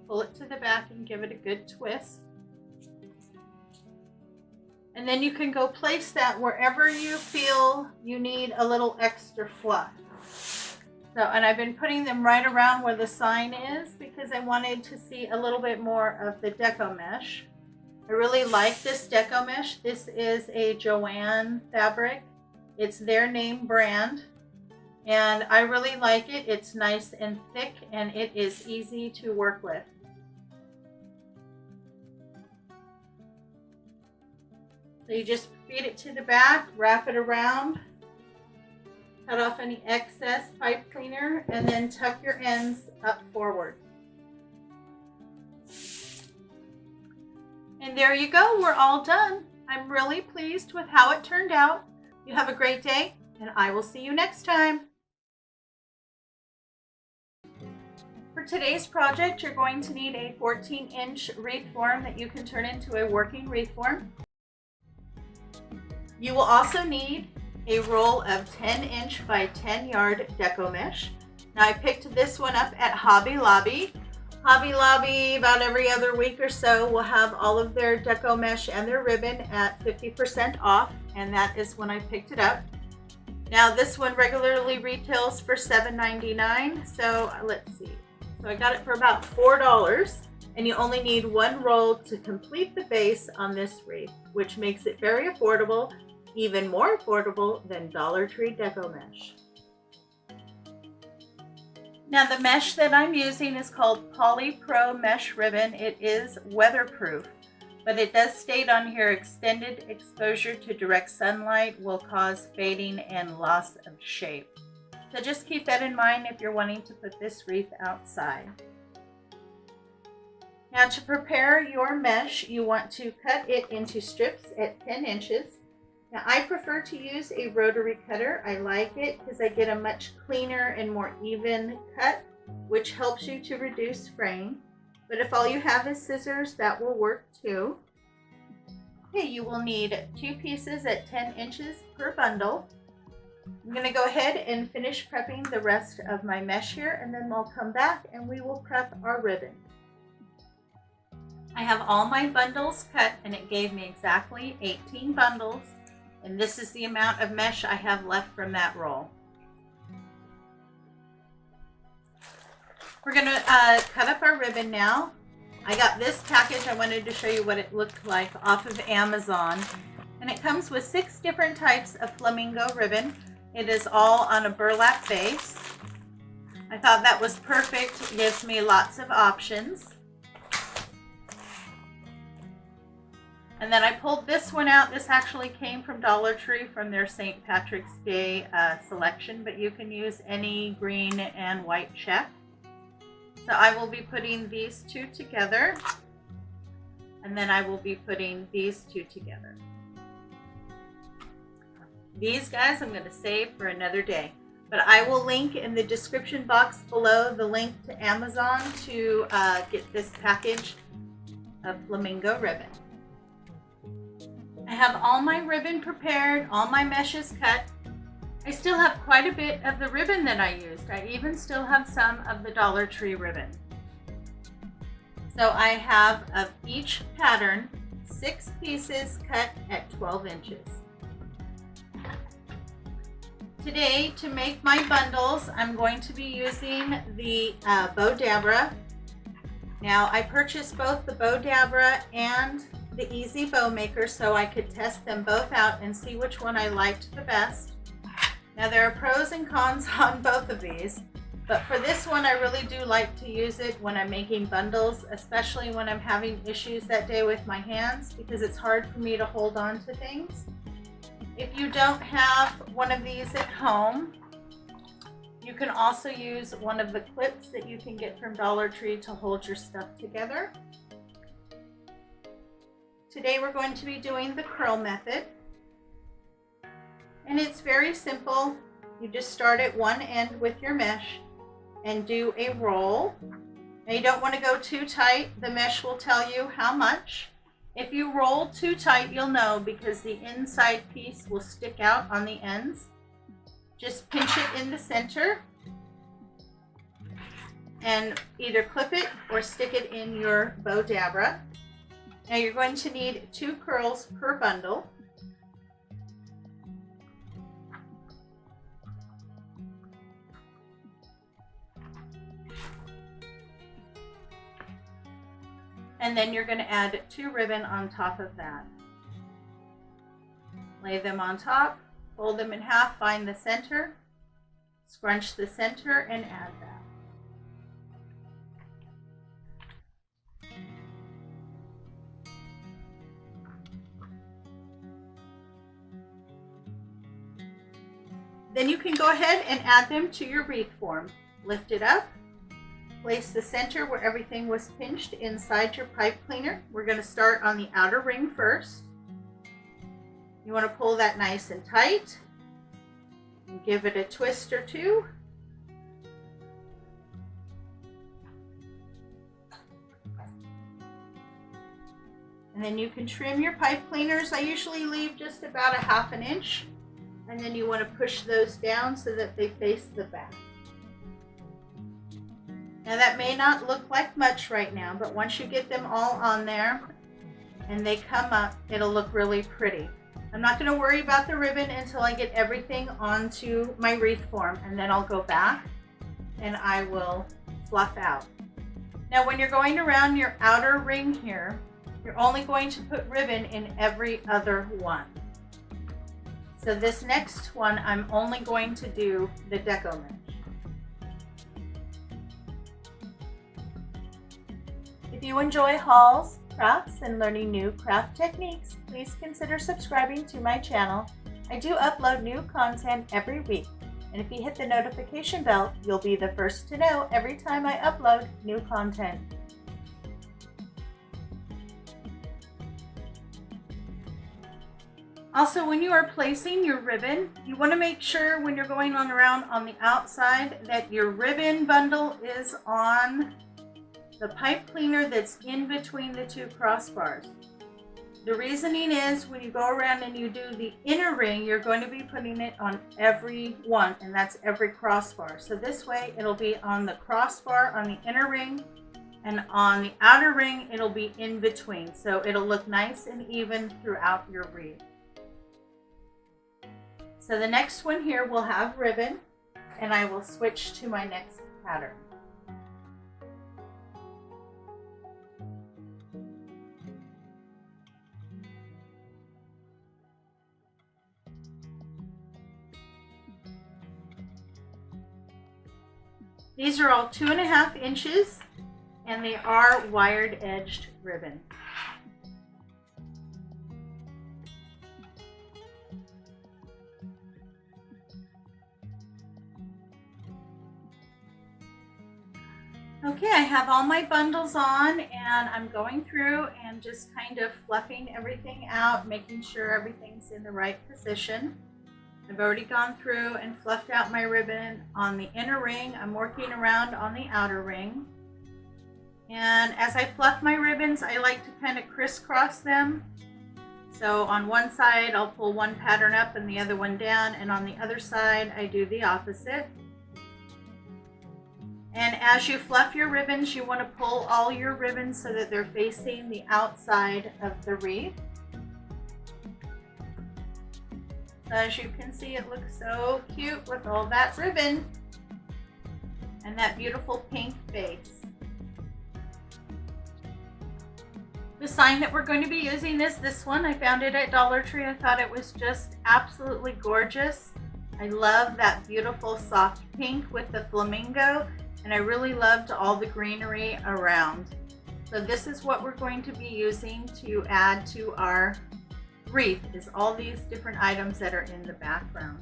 Speaker 1: pull it to the back and give it a good twist. And then you can go place that wherever you feel you need a little extra fluff. So, and I've been putting them right around where the sign is because I wanted to see a little bit more of the Deco mesh. I really like this Deco mesh. This is a Joanne fabric. It's their name brand. And I really like it. It's nice and thick and it is easy to work with. So you just feed it to the back, wrap it around, cut off any excess pipe cleaner, and then tuck your ends up forward. And there you go, we're all done. I'm really pleased with how it turned out. You have a great day, and I will see you next time. For today's project, you're going to need a 14-inch wreath form that you can turn into a working wreath form. You will also need a roll of 10-inch by 10-yard Deco mesh. Now I picked this one up at Hobby Lobby. Hobby Lobby, about every other week or so, will have all of their Deco mesh and their ribbon at 50% off, and that is when I picked it up. Now this one regularly retails for $7.99, so let's see. So I got it for about $4, and you only need one roll to complete the base on this wreath, which makes it very affordable, even more affordable than Dollar Tree Deco mesh. Now the mesh that I'm using is called Poly Pro Mesh Ribbon. It is weatherproof, but it does state on here extended exposure to direct sunlight will cause fading and loss of shape. So just keep that in mind if you're wanting to put this wreath outside. Now to prepare your mesh, you want to cut it into strips at 10 inches. Now I prefer to use a rotary cutter. I like it because I get a much cleaner and more even cut, which helps you to reduce fraying. But if all you have is scissors, that will work too. Okay, you will need 2 pieces at 10 inches per bundle. I'm going to go ahead and finish prepping the rest of my mesh here, and then we'll come back and we will prep our ribbon. I have all my bundles cut, and it gave me exactly 18 bundles. And this is the amount of mesh I have left from that roll. We're going to cut up our ribbon now. I got this package. I wanted to show you what it looked like off of Amazon. And it comes with 6 different types of Flamingo ribbon. It is all on a burlap base. I thought that was perfect. It gives me lots of options. And then I pulled this one out. This actually came from Dollar Tree from their St. Patrick's Day selection, but you can use any green and white check. So I will be putting these 2 together, and then I will be putting these 2 together. These guys I'm going to save for another day, but I will link in the description box below the link to Amazon to get this package of Flamingo ribbon. I have all my ribbon prepared, all my meshes cut. I still have quite a bit of the ribbon that I used. I even still have some of the Dollar Tree ribbon. So I have of each pattern 6 pieces cut at 12 inches. Today, to make my bundles, I'm going to be using the Bow Dabra. Now I purchased both the Bow Dabra and the Easy Bow Maker so I could test them both out and see which one I liked the best. Now there are pros and cons on both of these, but for this one I really do like to use it when I'm making bundles, especially when I'm having issues that day with my hands because it's hard for me to hold on to things. If you don't have one of these at home, you can also use one of the clips that you can get from Dollar Tree to hold your stuff together. Today we're going to be doing the curl method, and it's very simple. You just start at one end with your mesh and do a roll. Now you don't want to go too tight. The mesh will tell you how much. If you roll too tight, you'll know because the inside piece will stick out on the ends. Just pinch it in the center and either clip it or stick it in your Bow Dabra. Now you're going to need 2 curls per bundle. And then you're going to add 2 ribbon on top of that. Lay them on top, fold them in half, find the center, scrunch the center, and add that. Then you can go ahead and add them to your wreath form. Lift it up, place the center where everything was pinched inside your pipe cleaner. We're going to start on the outer ring first. You want to pull that nice and tight and give it a twist or 2. And then you can trim your pipe cleaners. I usually leave just about a 1/2 inch. And then you want to push those down so that they face the back. Now that may not look like much right now, but once you get them all on there and they come up, it'll look really pretty. I'm not going to worry about the ribbon until I get everything onto my wreath form, and then I'll go back and I will fluff out. Now when you're going around your outer ring here, you're only going to put ribbon in every other one. So this next one, I'm only going to do the Deco mesh. If you enjoy hauls, crafts, and learning new craft techniques, please consider subscribing to my channel. I do upload new content every week, and if you hit the notification bell, you'll be the first to know every time I upload new content. Also, when you are placing your ribbon, you want to make sure when you're going on around on the outside that your ribbon bundle is on the pipe cleaner that's in between the 2 crossbars. The reasoning is when you go around and you do the inner ring, you're going to be putting it on every one, and that's every crossbar. So this way it'll be on the crossbar on the inner ring, and on the outer ring it'll be in between. So it'll look nice and even throughout your wreath. So the next one here will have ribbon, and I will switch to my next pattern. These are all 2.5 inches, and they are wired edged ribbon. Okay, I have all my bundles on, and I'm going through and just kind of fluffing everything out, making sure everything's in the right position. I've already gone through and fluffed out my ribbon on the inner ring. I'm working around on the outer ring. And as I fluff my ribbons, I like to kind of crisscross them. So on one side, I'll pull one pattern up and the other one down, and on the other side, I do the opposite. And as you fluff your ribbons, you want to pull all your ribbons so that they're facing the outside of the wreath. So as you can see, it looks so cute with all that ribbon and that beautiful pink base. The sign that we're going to be using is this one. I found it at Dollar Tree. I thought it was just absolutely gorgeous. I love that beautiful soft pink with the flamingo, and I really loved all the greenery around. So this is what we're going to be using to add to our wreath, is all these different items that are in the background.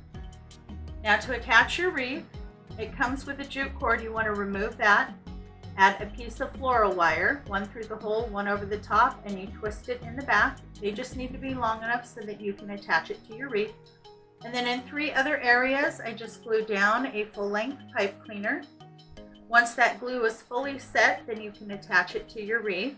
Speaker 1: Now to attach your wreath, it comes with a jute cord. You want to remove that. Add a piece of floral wire, one through the hole, one over the top, and you twist it in the back. They just need to be long enough so that you can attach it to your wreath. And then in 3 other areas, I just glue down a full-length pipe cleaner. Once that glue is fully set, then you can attach it to your wreath.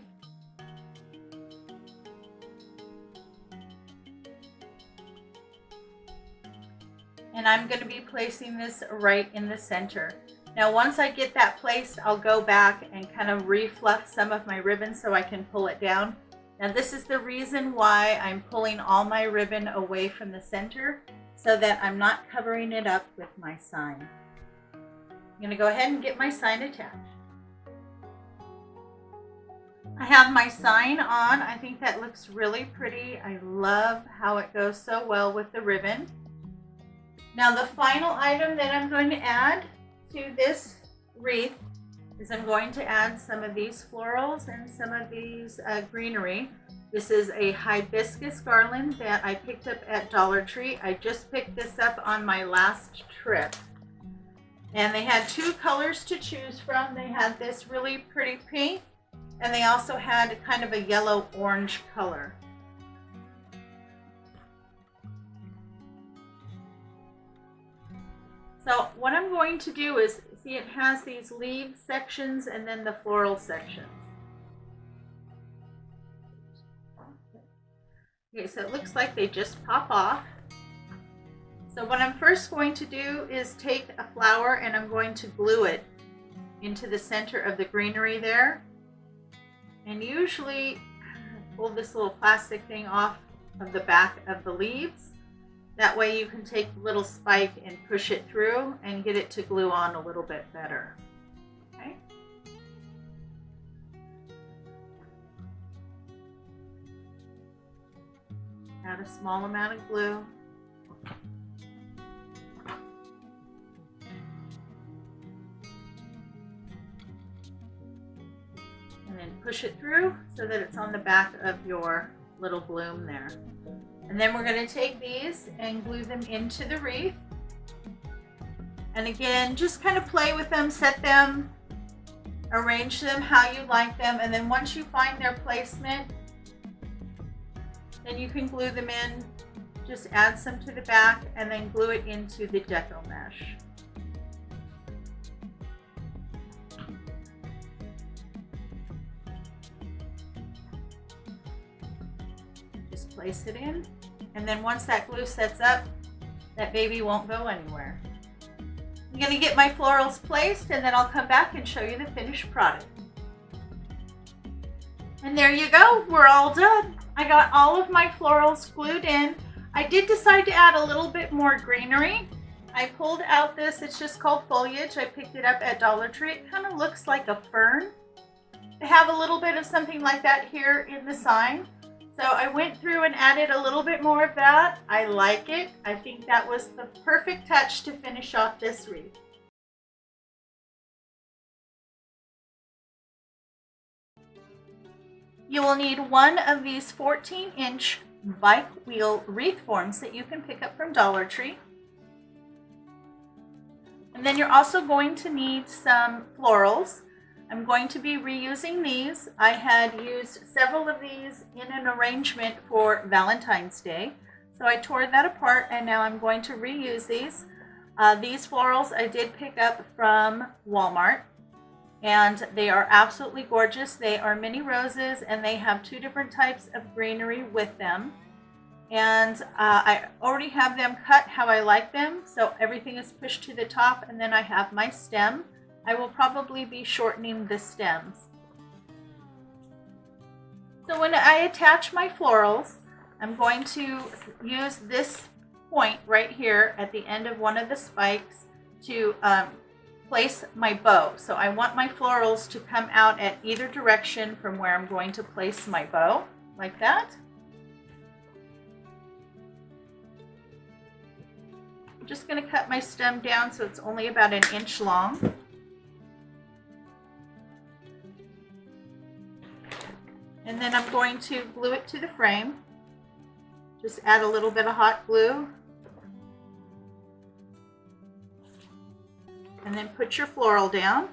Speaker 1: And I'm going to be placing this right in the center. Now once I get that placed, I'll go back and kind of refluff some of my ribbon so I can pull it down. Now this is the reason why I'm pulling all my ribbon away from the center so that I'm not covering it up with my sign. I'm going to go ahead and get my sign attached. I have my sign on. I think that looks really pretty. I love how it goes so well with the ribbon. Now the final item that I'm going to add to this wreath is I'm going to add some of these florals and some of these greenery. This is a hibiscus garland that I picked up at Dollar Tree. I just picked this up on my last trip. And they had two colors to choose from. They had this really pretty pink, and they also had kind of a yellow-orange color. So what I'm going to do is, see, it has these leaf sections and then the floral sections. Okay, so it looks like they just pop off. So what I'm first going to do is take a flower and I'm going to glue it into the center of the greenery there. And usually pull this little plastic thing off of the back of the leaves. That way you can take the little spike and push it through and get it to glue on a little bit better. Okay. Add a small amount of glue. And then push it through so that it's on the back of your little bloom there. And then we're going to take these and glue them into the wreath. And again, just kind of play with them, set them, arrange them how you like them. And then once you find their placement, then you can glue them in. Just add some to the back and then glue it into the Deco mesh. Place it in, and then once that glue sets up, that baby won't go anywhere. I'm going to get my florals placed and then I'll come back and show you the finished product. And there you go, we're all done. I got all of my florals glued in. I did decide to add a little bit more greenery. I pulled out this, it's just called foliage. I picked it up at Dollar Tree. It kind of looks like a fern. I have a little bit of something like that here in the sign. So I went through and added a little bit more of that. I like it. I think that was the perfect touch to finish off this wreath. You will need one of these 14-inch bike wheel wreath forms that you can pick up from Dollar Tree. And then you're also going to need some florals. I'm going to be reusing these. I had used several of these in an arrangement for Valentine's Day. So I tore that apart and now I'm going to reuse these. These florals I did pick up from Walmart and they are absolutely gorgeous. They are mini roses and they have two different types of greenery with them. And I already have them cut how I like them. So everything is pushed to the top and then I have my stem. I will probably be shortening the stems. So when I attach my florals, I'm going to use this point right here at the end of one of the spikes to place my bow. So I want my florals to come out at either direction from where I'm going to place my bow, like that. I'm just going to cut my stem down so it's only about 1 inch long. And then I'm going to glue it to the frame. Just add a little bit of hot glue. And then put your floral down.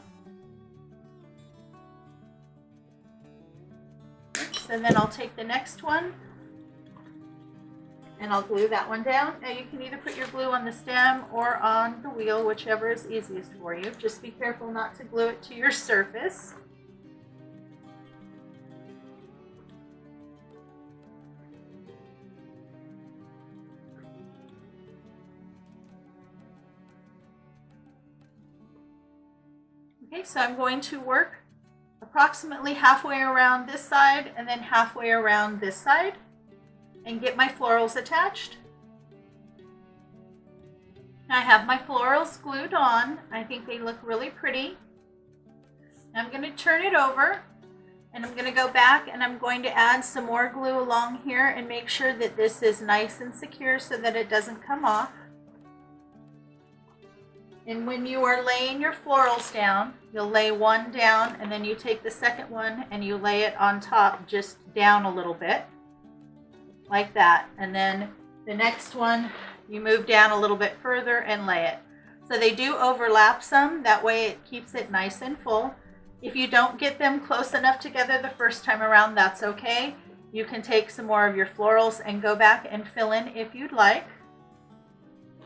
Speaker 1: And then I'll take the next one and I'll glue that one down. Now you can either put your glue on the stem or on the wheel, whichever is easiest for you. Just be careful not to glue it to your surface. Okay, so I'm going to work a approximately halfway around this side and then halfway around this side and get my florals attached. Now I have my florals glued on. I think they look really pretty. I'm going to turn it over and I'm going to go back and I'm going to add some more glue along here and make sure that this is nice and secure so that it doesn't come off. And when you are laying your florals down, you'll lay one down and then you take the second one and you lay it on top, just down a little bit, like that. And then the next one, you move down a little bit further and lay it. So they do overlap some, that way it keeps it nice and full. If you don't get them close enough together the first time around, that's okay. You can take some more of your florals and go back and fill in if you'd like.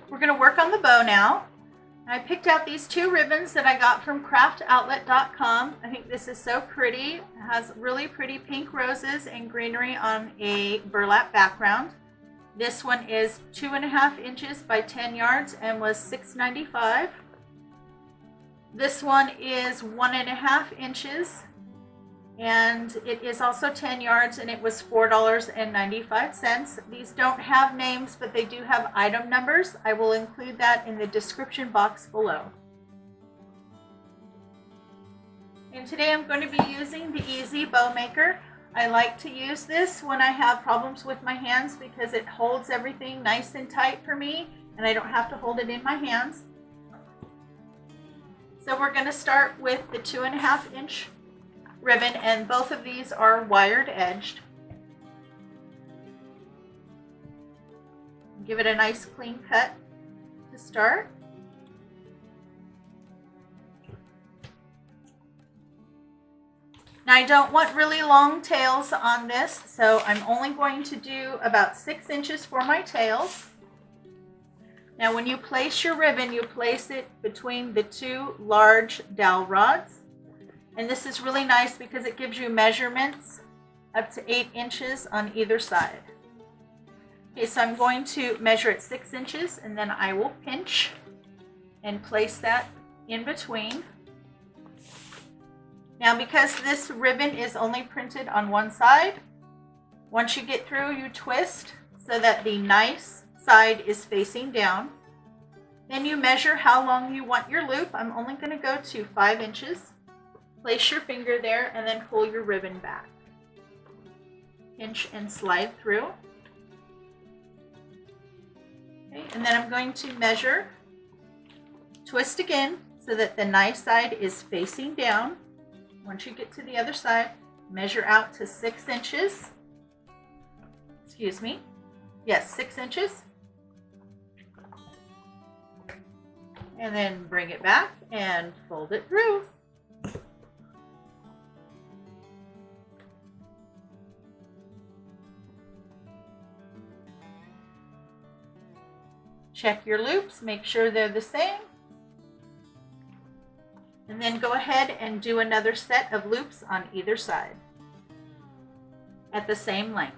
Speaker 1: We're going to work on the bow now. I picked out these two ribbons that I got from craftoutlet.com. I think this is so pretty. It has really pretty pink roses and greenery on a burlap background. This one is 2.5 inches by 10 yards and was $6.95. This one is 1.5 inches and it is also 10 yards and it was $4.95. These don't have names, but they do have item numbers. I will include that in the description box below. And today I'm going to be using the Easy Bow Maker. I like to use this when I have problems with my hands because it holds everything nice and tight for me and I don't have to hold it in my hands. So we're going to start with the 2.5 inch ribbon, and both of these are wired edged. Give it a nice clean cut to start. Now I don't want really long tails on this, so I'm only going to do about 6 inches for my tails. Now when you place your ribbon, you place it between the two large dowel rods. And this is really nice because it gives you measurements up to 8 inches on either side. Okay, so I'm going to measure at 6 inches and then I will pinch and place that in between. Now because this ribbon is only printed on one side, once you get through, you twist so that the nice side is facing down. Then you measure how long you want your loop. I'm only going to go to 5 inches. Place your finger there and then pull your ribbon back. Pinch and slide through. Okay, and then I'm going to measure, twist again so that the nice side is facing down. Once you get to the other side, measure out to 6 inches. Excuse me. Yes, 6 inches. And then bring it back and fold it through. Check your loops, make sure they're the same. And then go ahead and do another set of loops on either side at the same length.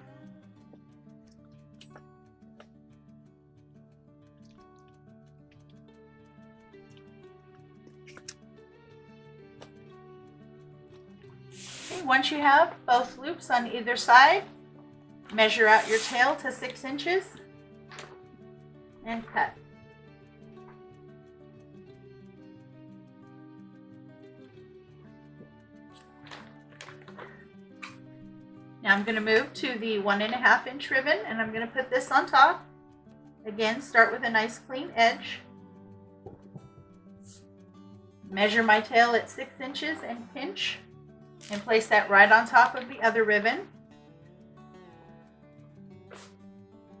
Speaker 1: Okay, once you have both loops on either side, measure out your tail to 6 inches. And cut. Now I'm going to move to the 1.5 inch ribbon and I'm going to put this on top. Again, start with a nice clean edge. Measure my tail at 6 inches and pinch and place that right on top of the other ribbon.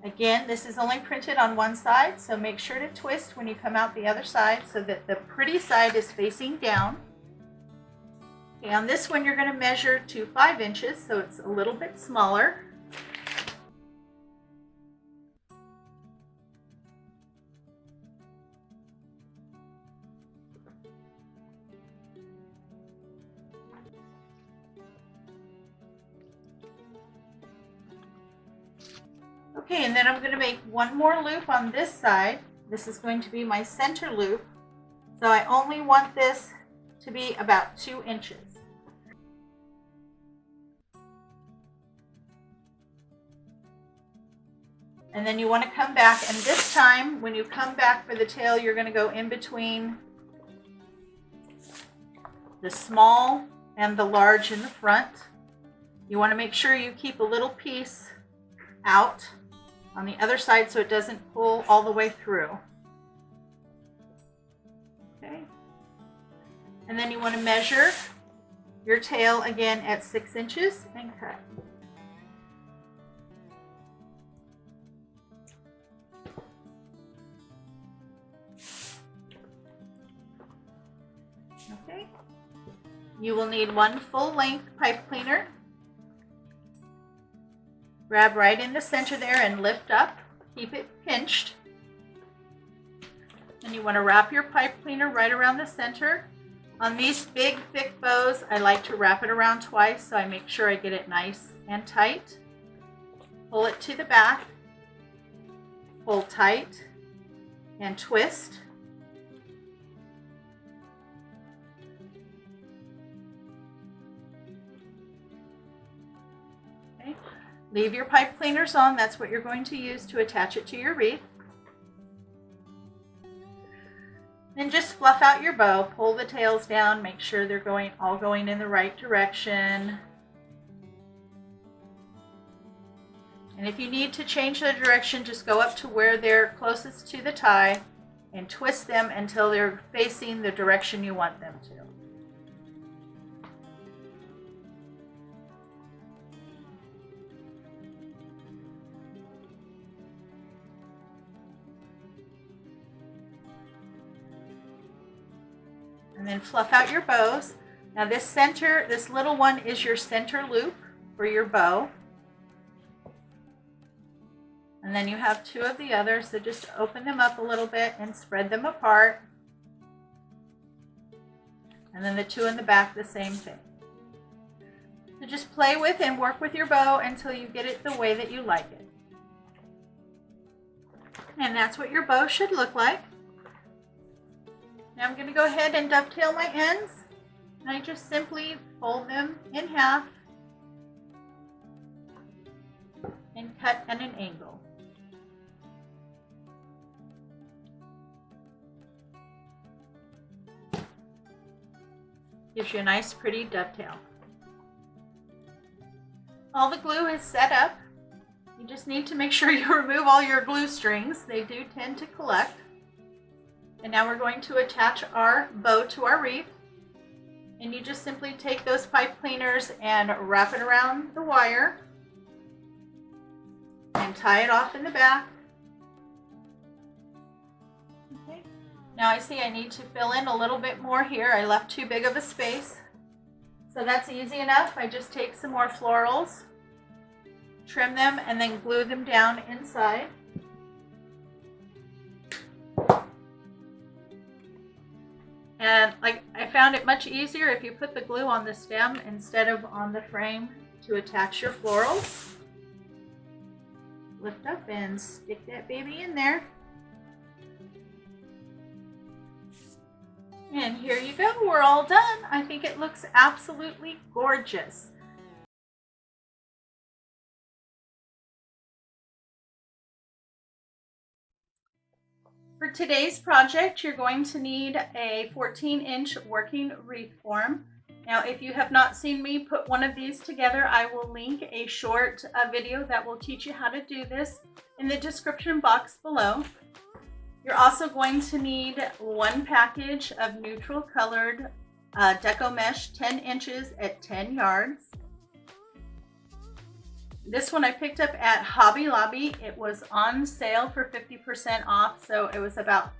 Speaker 1: Again, this is only printed on one side, so make sure to twist when you come out the other side so that the pretty side is facing down. Okay, on this one, you're going to measure to 5 inches, so it's a little bit smaller. Okay, and then I'm going to make one more loop on this side. This is going to be my center loop. So I only want this to be about 2 inches. And then you want to come back, and this time when you come back for the tail, you're going to go in between the small and the large in the front. You want to make sure you keep a little piece out on the other side so it doesn't pull all the way through. Okay. And then you want to measure your tail again at 6 inches and cut. Okay. You will need 1 full-length pipe cleaner. Grab right in the center there and lift up. Keep it pinched. And you want to wrap your pipe cleaner right around the center. On these big, thick bows, I like to wrap it around twice so I make sure I get it nice and tight. Pull it to the back. Pull tight and twist. Leave your pipe cleaners on. That's what you're going to use to attach it to your wreath. Then just fluff out your bow. Pull the tails down. Make sure they're all going in the right direction. And if you need to change the direction, just go up to where they're closest to the tie and twist them until they're facing the direction you want them to. And then fluff out your bows. Now this little one is your center loop for your bow. And then you have 2 of the others, so just open them up a little bit and spread them apart. And then the 2 in the back, the same thing. So just play with and work with your bow until you get it the way that you like it. And that's what your bow should look like. Now I'm going to go ahead and dovetail my ends. And I just simply fold them in half and cut at an angle. Gives you a nice pretty dovetail. All the glue is set up. You just need to make sure you remove all your glue strings. They do tend to collect. And now we're going to attach our bow to our wreath. And you just simply take those pipe cleaners and wrap it around the wire and tie it off in the back. Okay. Now I see I need to fill in a little bit more here. I left too big of a space. So that's easy enough. I just take some more florals, trim them, and then glue them down inside. And I found it much easier if you put the glue on the stem instead of on the frame to attach your florals. Lift up and stick that baby in there. And here you go, we're all done. I think it looks absolutely gorgeous. For today's project, you're going to need a 14-inch working wreath form. Now, if you have not seen me put one of these together, I will link a short video that will teach you how to do this in the description box below. You're also going to need 1 package of neutral colored Deco mesh, 10 inches at 10 yards. This one I picked up at Hobby Lobby. It was on sale for 50% off, so it was about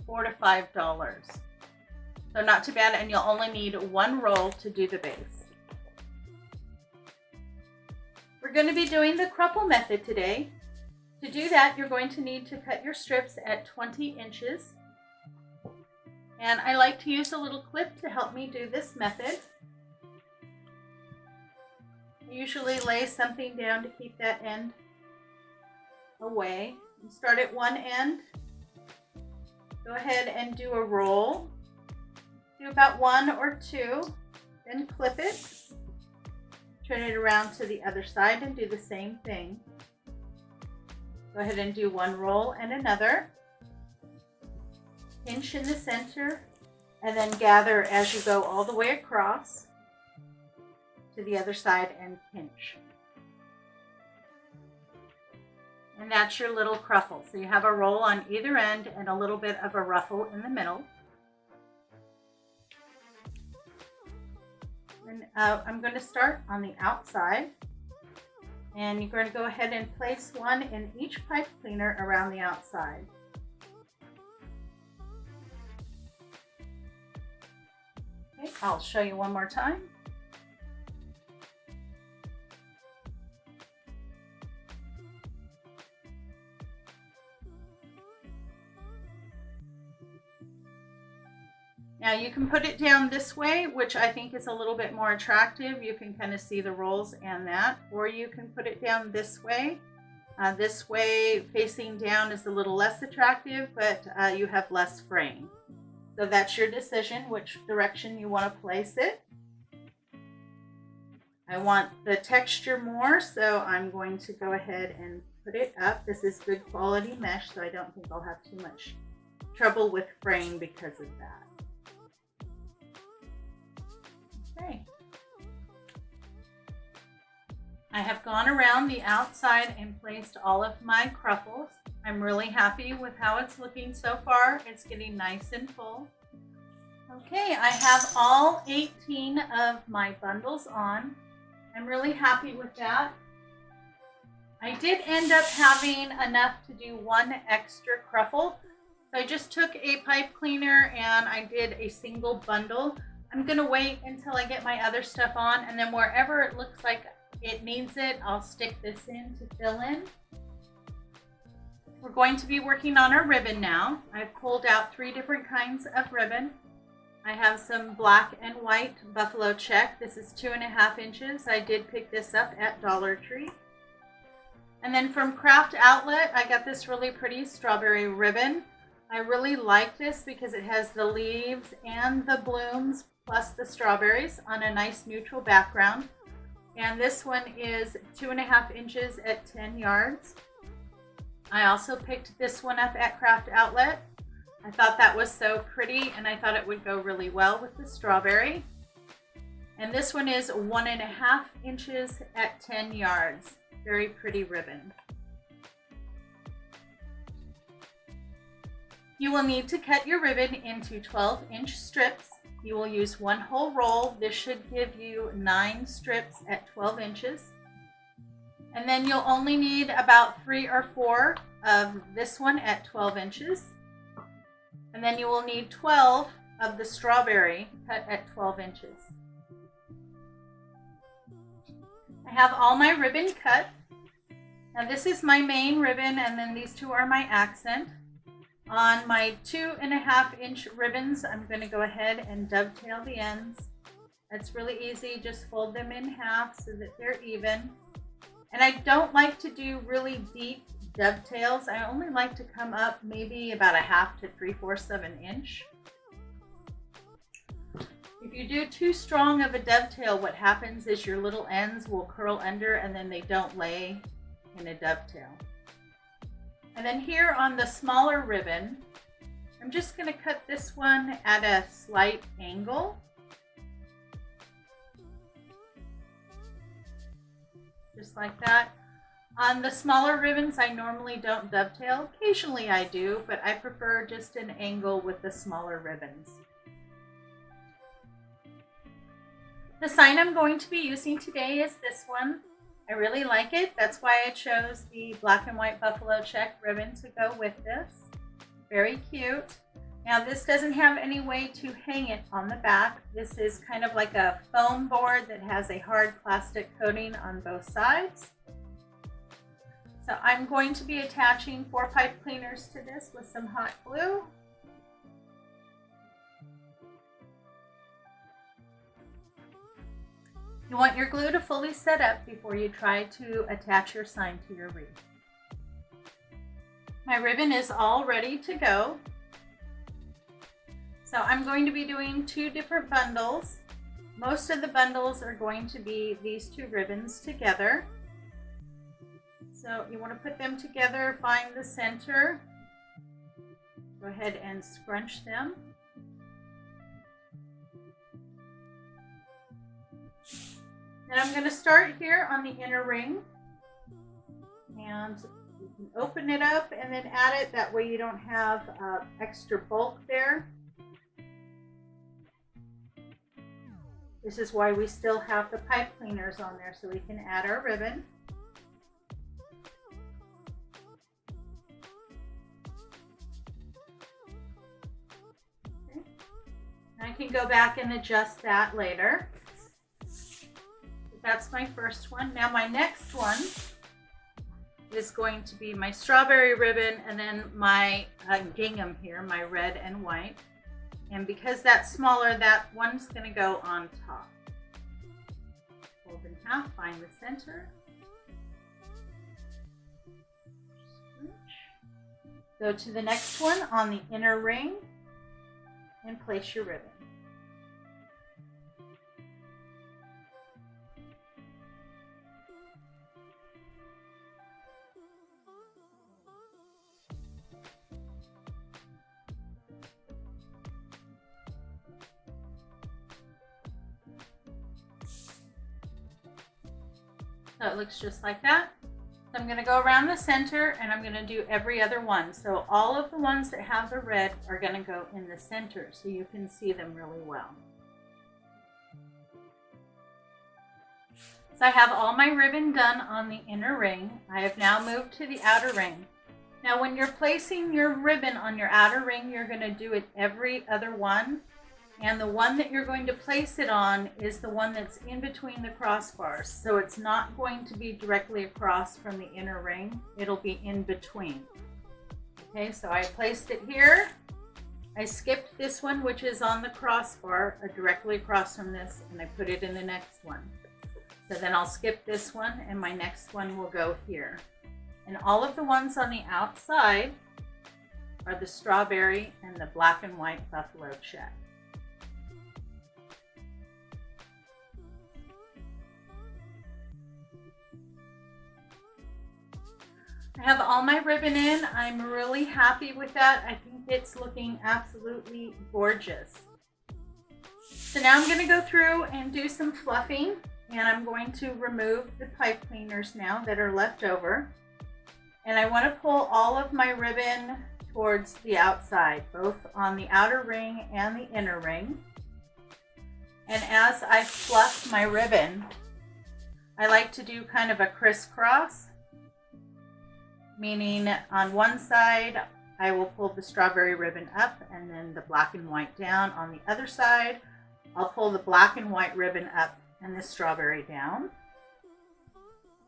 Speaker 1: $4 to $5. So not too bad, and you'll only need 1 roll to do the base. We're going to be doing the crumple method today. To do that, you're going to need to cut your strips at 20 inches. And I like to use a little clip to help me do this method. I usually lay something down to keep that end away. You start at one end. Go ahead and do a roll. Do about 1 or 2, then clip it. Turn it around to the other side and do the same thing. Go ahead and do one roll and another. Pinch in the center and then gather as you go all the way across to the other side and pinch. And that's your little cruffle. So you have a roll on either end and a little bit of a ruffle in the middle. And I'm going to start on the outside. And you're going to go ahead and place one in each pipe cleaner around the outside. Okay, I'll show you one more time. Now you can put it down this way, which I think is a little bit more attractive. You can kind of see the rolls and that, or you can put it down this way. This way facing down is a little less attractive, but you have less fraying. So that's your decision, which direction you want to place it. I want the texture more, so I'm going to go ahead and put it up. This is good quality mesh, so I don't think I'll have too much trouble with fraying because of that. Okay. I have gone around the outside and placed all of my cruffles. I'm really happy with how it's looking so far. It's getting nice and full. Okay, I have all 18 of my bundles on. I'm really happy with that. I did end up having enough to do one extra cruffle. So I just took a pipe cleaner and I did a single bundle. I'm going to wait until I get my other stuff on, and then wherever it looks like it needs it, I'll stick this in to fill in. We're going to be working on our ribbon now. I've pulled out 3 different kinds of ribbon. I have some black and white buffalo check. This is 2.5 inches. I did pick this up at Dollar Tree. And then from Craft Outlet, I got this really pretty strawberry ribbon. I really like this because it has the leaves and the blooms plus the strawberries on a nice neutral background. And this one is 2.5 inches at 10 yards. I also picked this one up at Craft Outlet. I thought that was so pretty and I thought it would go really well with the strawberry. And this one is 1.5 inches at 10 yards. Very pretty ribbon. You will need to cut your ribbon into 12-inch strips. You will use one whole roll. This should give you 9 strips at 12 inches. And then you'll only need about 3 or 4 of this one at 12 inches. And then you will need 12 of the strawberry cut at 12 inches. I have all my ribbon cut. Now this is my main ribbon and then these 2 are my accent. On my 2.5-inch ribbons, I'm going to go ahead and dovetail the ends. That's really easy. Just fold them in half so that they're even. And I don't like to do really deep dovetails. I only like to come up maybe about 1/2 to 3/4 of an inch. If you do too strong of a dovetail, what happens is your little ends will curl under and then they don't lay in a dovetail. And then here on the smaller ribbon, I'm just going to cut this one at a slight angle. Just like that. On the smaller ribbons, I normally don't dovetail. Occasionally I do, but I prefer just an angle with the smaller ribbons. The sign I'm going to be using today is this one. I really like it. That's why I chose the black and white buffalo check ribbon to go with this. Very cute. Now this doesn't have any way to hang it on the back. This is kind of like a foam board that has a hard plastic coating on both sides. So I'm going to be attaching 4 pipe cleaners to this with some hot glue. You want your glue to fully set up before you try to attach your sign to your wreath. My ribbon is all ready to go. So I'm going to be doing 2 different bundles. Most of the bundles are going to be these 2 ribbons together. So you want to put them together, find the center. Go ahead and scrunch them. And I'm going to start here on the inner ring. And you can open it up and then add it. That way you don't have extra bulk there. This is why we still have the pipe cleaners on there, so we can add our ribbon. Okay. I can go back and adjust that later. That's my first one. Now my next one is going to be my strawberry ribbon and then my gingham here, my red and white. And because that's smaller, that one's going to go on top. Fold in half, find the center. Go to the next one on the inner ring and place your ribbon. So it looks just like that. So I'm going to go around the center and I'm going to do every other one. So all of the ones that have the red are going to go in the center so you can see them really well. So I have all my ribbon done on the inner ring. I have now moved to the outer ring. Now when you're placing your ribbon on your outer ring, you're going to do it every other one. And the one that you're going to place it on is the one that's in between the crossbars. So it's not going to be directly across from the inner ring. It'll be in between. Okay, so I placed it here. I skipped this one, which is on the crossbar, directly across from this, and I put it in the next one. So then I'll skip this one, and my next one will go here. And all of the ones on the outside are the strawberry and the black and white buffalo check. I have all my ribbon in. I'm really happy with that. I think it's looking absolutely gorgeous. So now I'm going to go through and do some fluffing, and I'm going to remove the pipe cleaners now that are left over. And I want to pull all of my ribbon towards the outside, both on the outer ring and the inner ring. And as I fluff my ribbon, I like to do kind of a crisscross. Meaning on one side, I will pull the strawberry ribbon up and then the black and white down. On the other side, I'll pull the black and white ribbon up and the strawberry down.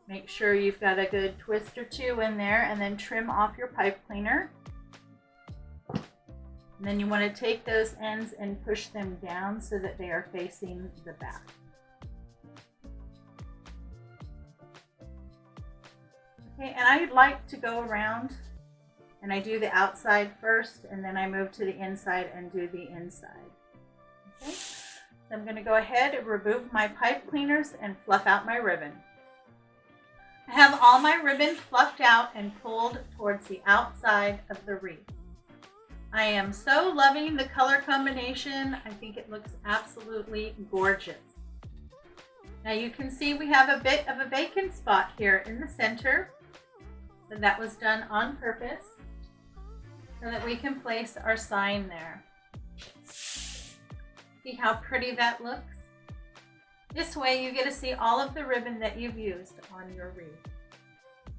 Speaker 1: Make sure you've got a good twist or two in there and then trim off your pipe cleaner. And then you want to take those ends and push them down so that they are facing the back. Okay, and I like to go around and I do the outside first and then I move to the inside and do the inside. Okay, so I'm going to go ahead and remove my pipe cleaners and fluff out my ribbon. I have all my ribbon fluffed out and pulled towards the outside of the wreath. I am so loving the color combination. I think it looks absolutely gorgeous. Now you can see we have a bit of a vacant spot here in the center. And that was done on purpose so that we can place our sign there. See how pretty that looks? This way you get to see all of the ribbon that you've used on your wreath.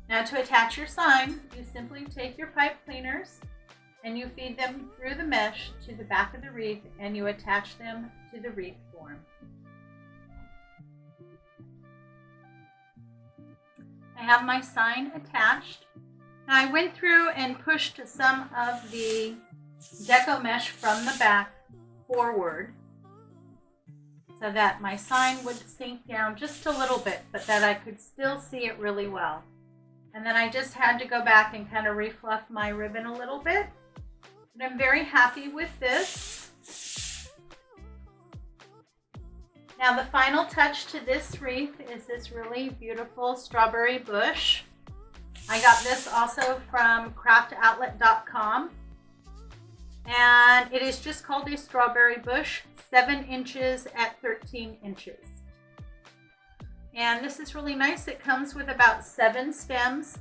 Speaker 1: Now to attach your sign, you simply take your pipe cleaners and you feed them through the mesh to the back of the wreath and you attach them to the wreath form. I have my sign attached. Now I went through and pushed some of the Deco mesh from the back forward so that my sign would sink down just a little bit, but that I could still see it really well. And then I just had to go back and kind of refluff my ribbon a little bit. But I'm very happy with this. Now the final touch to this wreath is this really beautiful strawberry bush. I got this also from craftoutlet.com. And it is just called a strawberry bush, 7 inches at 13 inches. And this is really nice. It comes with about 7 stems.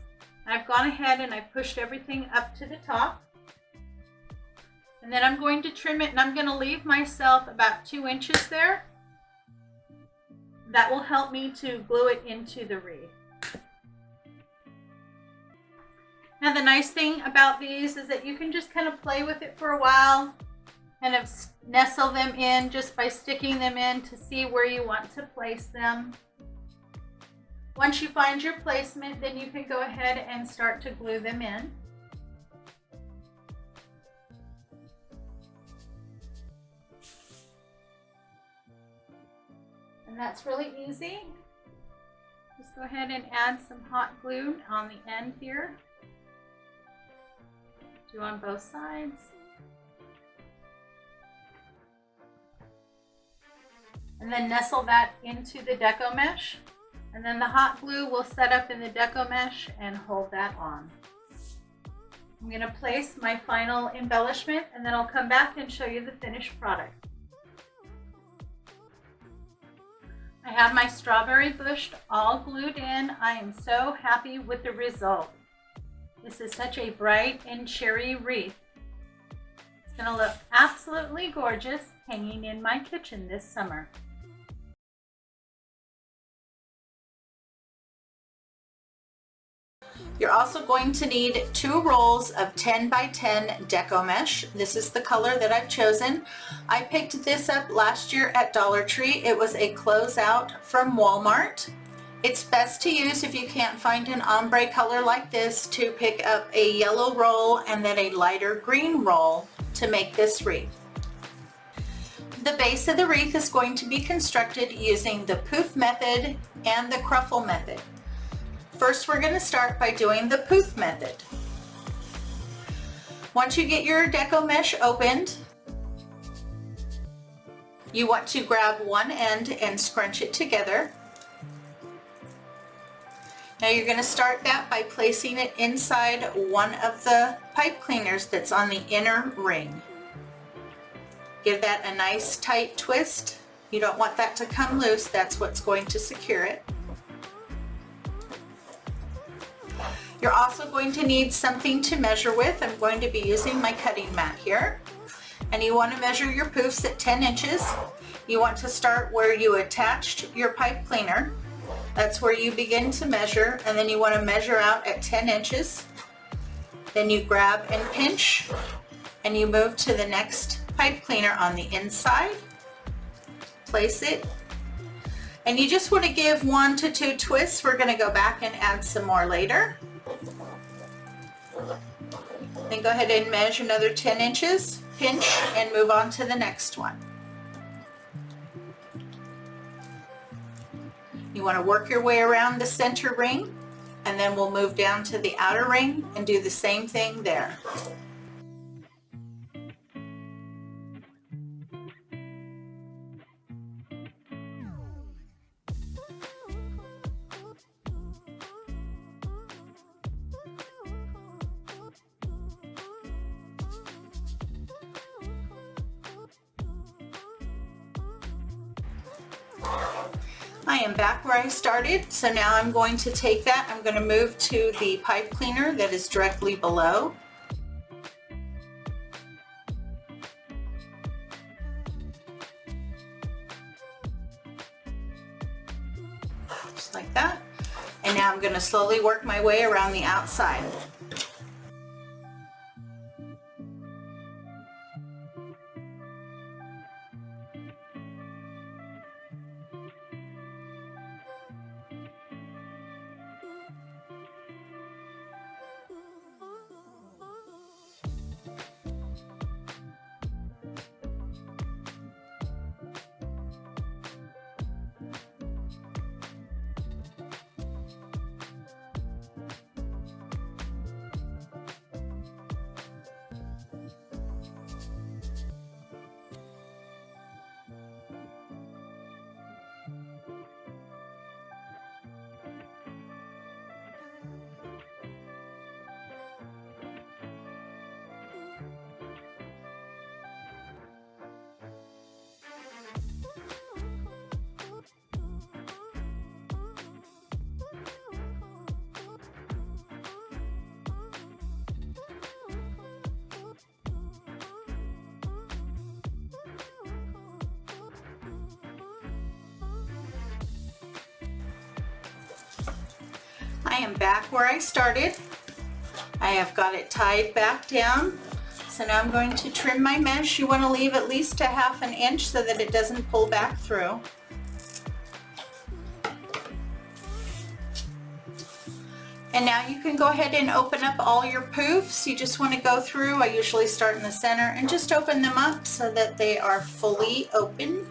Speaker 1: I've gone ahead and I've pushed everything up to the top. And then I'm going to trim it, and I'm going to leave myself about 2 inches there. That will help me to glue it into the wreath. Now the nice thing about these is that you can just kind of play with it for a while, kind of nestle them in just by sticking them in to see where you want to place them. Once you find your placement, then you can go ahead and start to glue them in. And that's really easy. Just go ahead and add some hot glue on the end here. Do on both sides. And then nestle that into the Deco mesh. And then the hot glue will set up in the Deco mesh and hold that on. I'm going to place my final embellishment, and then I'll come back and show you the finished product. I have my strawberry bush all glued in. I am so happy with the result. This is such a bright and cherry wreath. It's going to look absolutely gorgeous hanging in my kitchen this summer. You're also going to need 2 rolls of 10 by 10 Deco mesh. This is the color that I've chosen. I picked this up last year at Dollar Tree. It was a closeout from Walmart. It's best to use, if you can't find an ombre color like this, to pick up a yellow roll and then a lighter green roll to make this wreath. The base of the wreath is going to be constructed using the poof method and the cruffle method. First, we're going to start by doing the poof method. Once you get your Deco mesh opened, you want to grab one end and scrunch it together. Now you're going to start that by placing it inside one of the pipe cleaners that's on the inner ring. Give that a nice tight twist. You don't want that to come loose. That's what's going to secure it. You're also going to need something to measure with. I'm going to be using my cutting mat here. And you want to measure your poofs at 10 inches. You want to start where you attached your pipe cleaner. That's where you begin to measure, and then you want to measure out at 10 inches. Then you grab and pinch, and you move to the next pipe cleaner on the inside. Place it, and you just want to give 1 to 2 twists. We're going to go back and add some more later. Then go ahead and measure another 10 inches, pinch, and move on to the next one. You want to work your way around the center ring, and then we'll move down to the outer ring and do the same thing there. I am back where I started, so now I'm going to take that. I'm going to move to the pipe cleaner that is directly below. Just like that. And now I'm going to slowly work my way around the outside. I am back where I started. I have got it tied back down. So now I'm going to trim my mesh. You want to leave at least a ½ inch so that it doesn't pull back through. And now you can go ahead and open up all your poofs. You just want to go through, I usually start in the center, and just open them up so that they are fully open.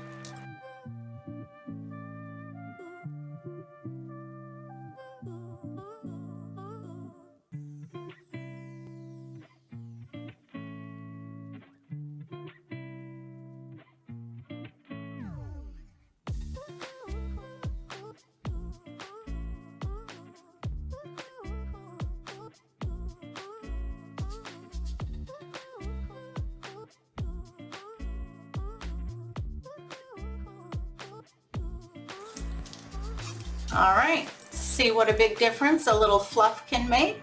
Speaker 1: All right, see what a big difference a little fluff can make.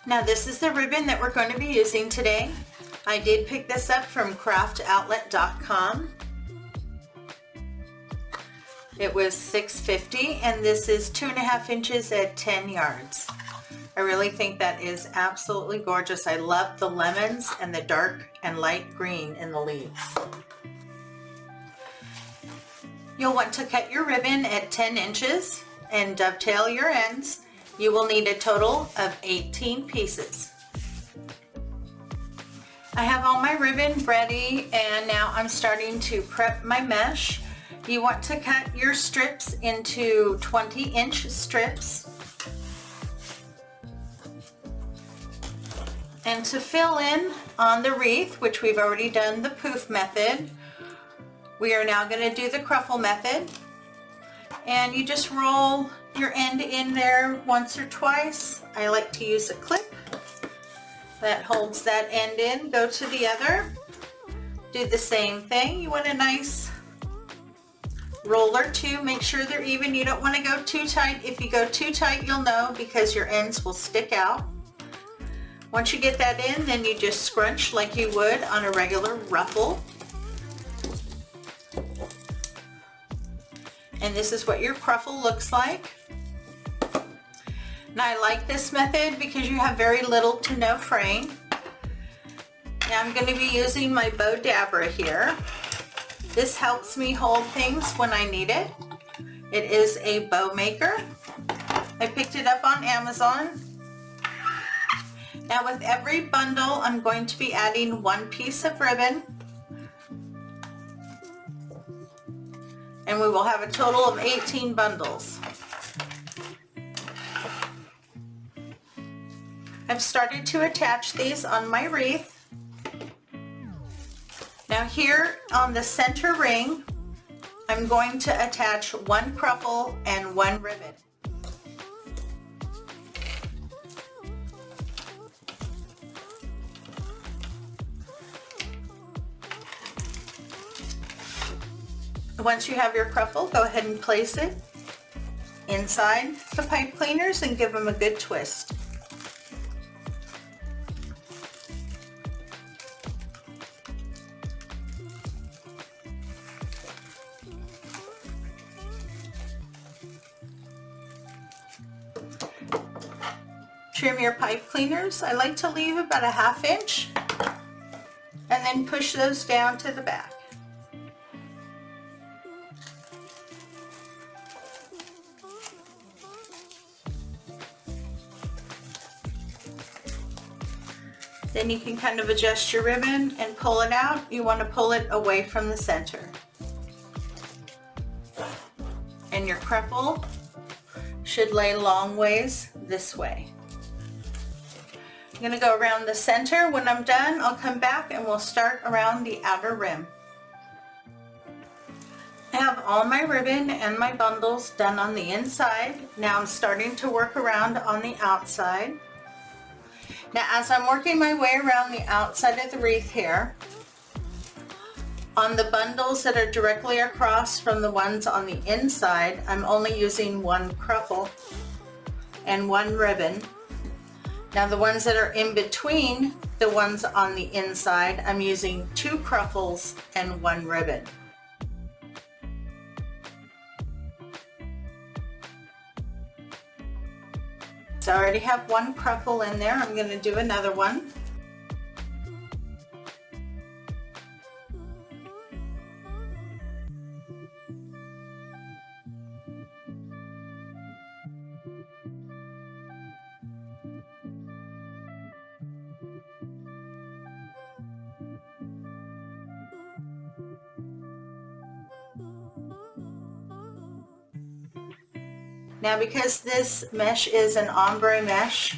Speaker 1: Now this is the ribbon that we're going to be using today. I did pick this up from craftoutlet.com. It was $6.50 and this is 2.5 inches at 10 yards. I really think that is absolutely gorgeous. I love the lemons and the dark and light green in the leaves. You'll want to cut your ribbon at 10 inches and dovetail your ends. You will need a total of 18 pieces. I have all my ribbon ready and now I'm starting to prep my mesh. You want to cut your strips into 20-inch strips. And to fill in on the wreath, which we've already done the poof method, we are now going to do the cruffle method. And you just roll your end in there once or twice. I like to use a clip that holds that end in. Go to the other. Do the same thing. You want a nice roller too. Make sure they're even. You don't want to go too tight. If you go too tight, you'll know because your ends will stick out. Once you get that in, then you just scrunch like you would on a regular ruffle. And this is what your cruffle looks like. Now I like this method because you have very little to no fraying. Now I'm going to be using my bow dabber here. This helps me hold things when I need it. It is a bow maker. I picked it up on Amazon. Now with every bundle I'm going to be adding 1 piece of ribbon. And we will have a total of 18 bundles. I've started to attach these on my wreath. Now here on the center ring, I'm going to attach 1 cruffle and 1 ribbon. Once you have your cruffle, go ahead and place it inside the pipe cleaners and give them a good twist. Trim your pipe cleaners. I like to leave about a ½ inch and then push those down to the back. Then you can kind of adjust your ribbon and pull it out. You want to pull it away from the center. And your cruffle should lay long ways this way. I'm going to go around the center. When I'm done, I'll come back and we'll start around the outer rim. I have all my ribbon and my bundles done on the inside. Now I'm starting to work around on the outside. Now as I'm working my way around the outside of the wreath here, on the bundles that are directly across from the ones on the inside, I'm only using 1 cruffle and 1 ribbon. Now the ones that are in between the ones on the inside, I'm using 2 cruffles and 1 ribbon. So I already have one crumple in there. I'm going to do another one. Now because this mesh is an ombre mesh,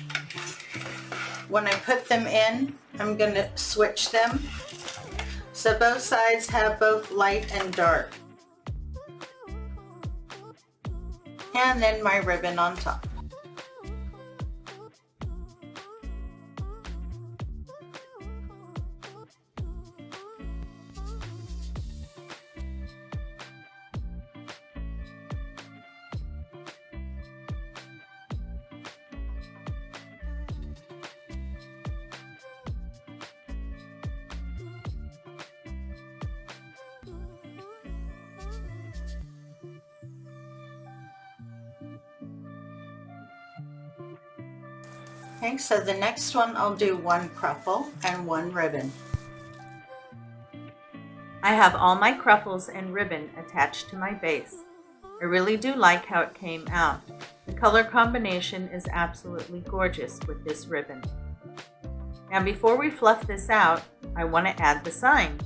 Speaker 1: when I put them in, I'm going to switch them. So both sides have both light and dark. And then my ribbon on top. Okay, so the next one I'll do one cruffle and one ribbon. I have all my cruffles and ribbon attached to my base. I really do like how it came out. The color combination is absolutely gorgeous with this ribbon. Now before we fluff this out, I want to add the sign.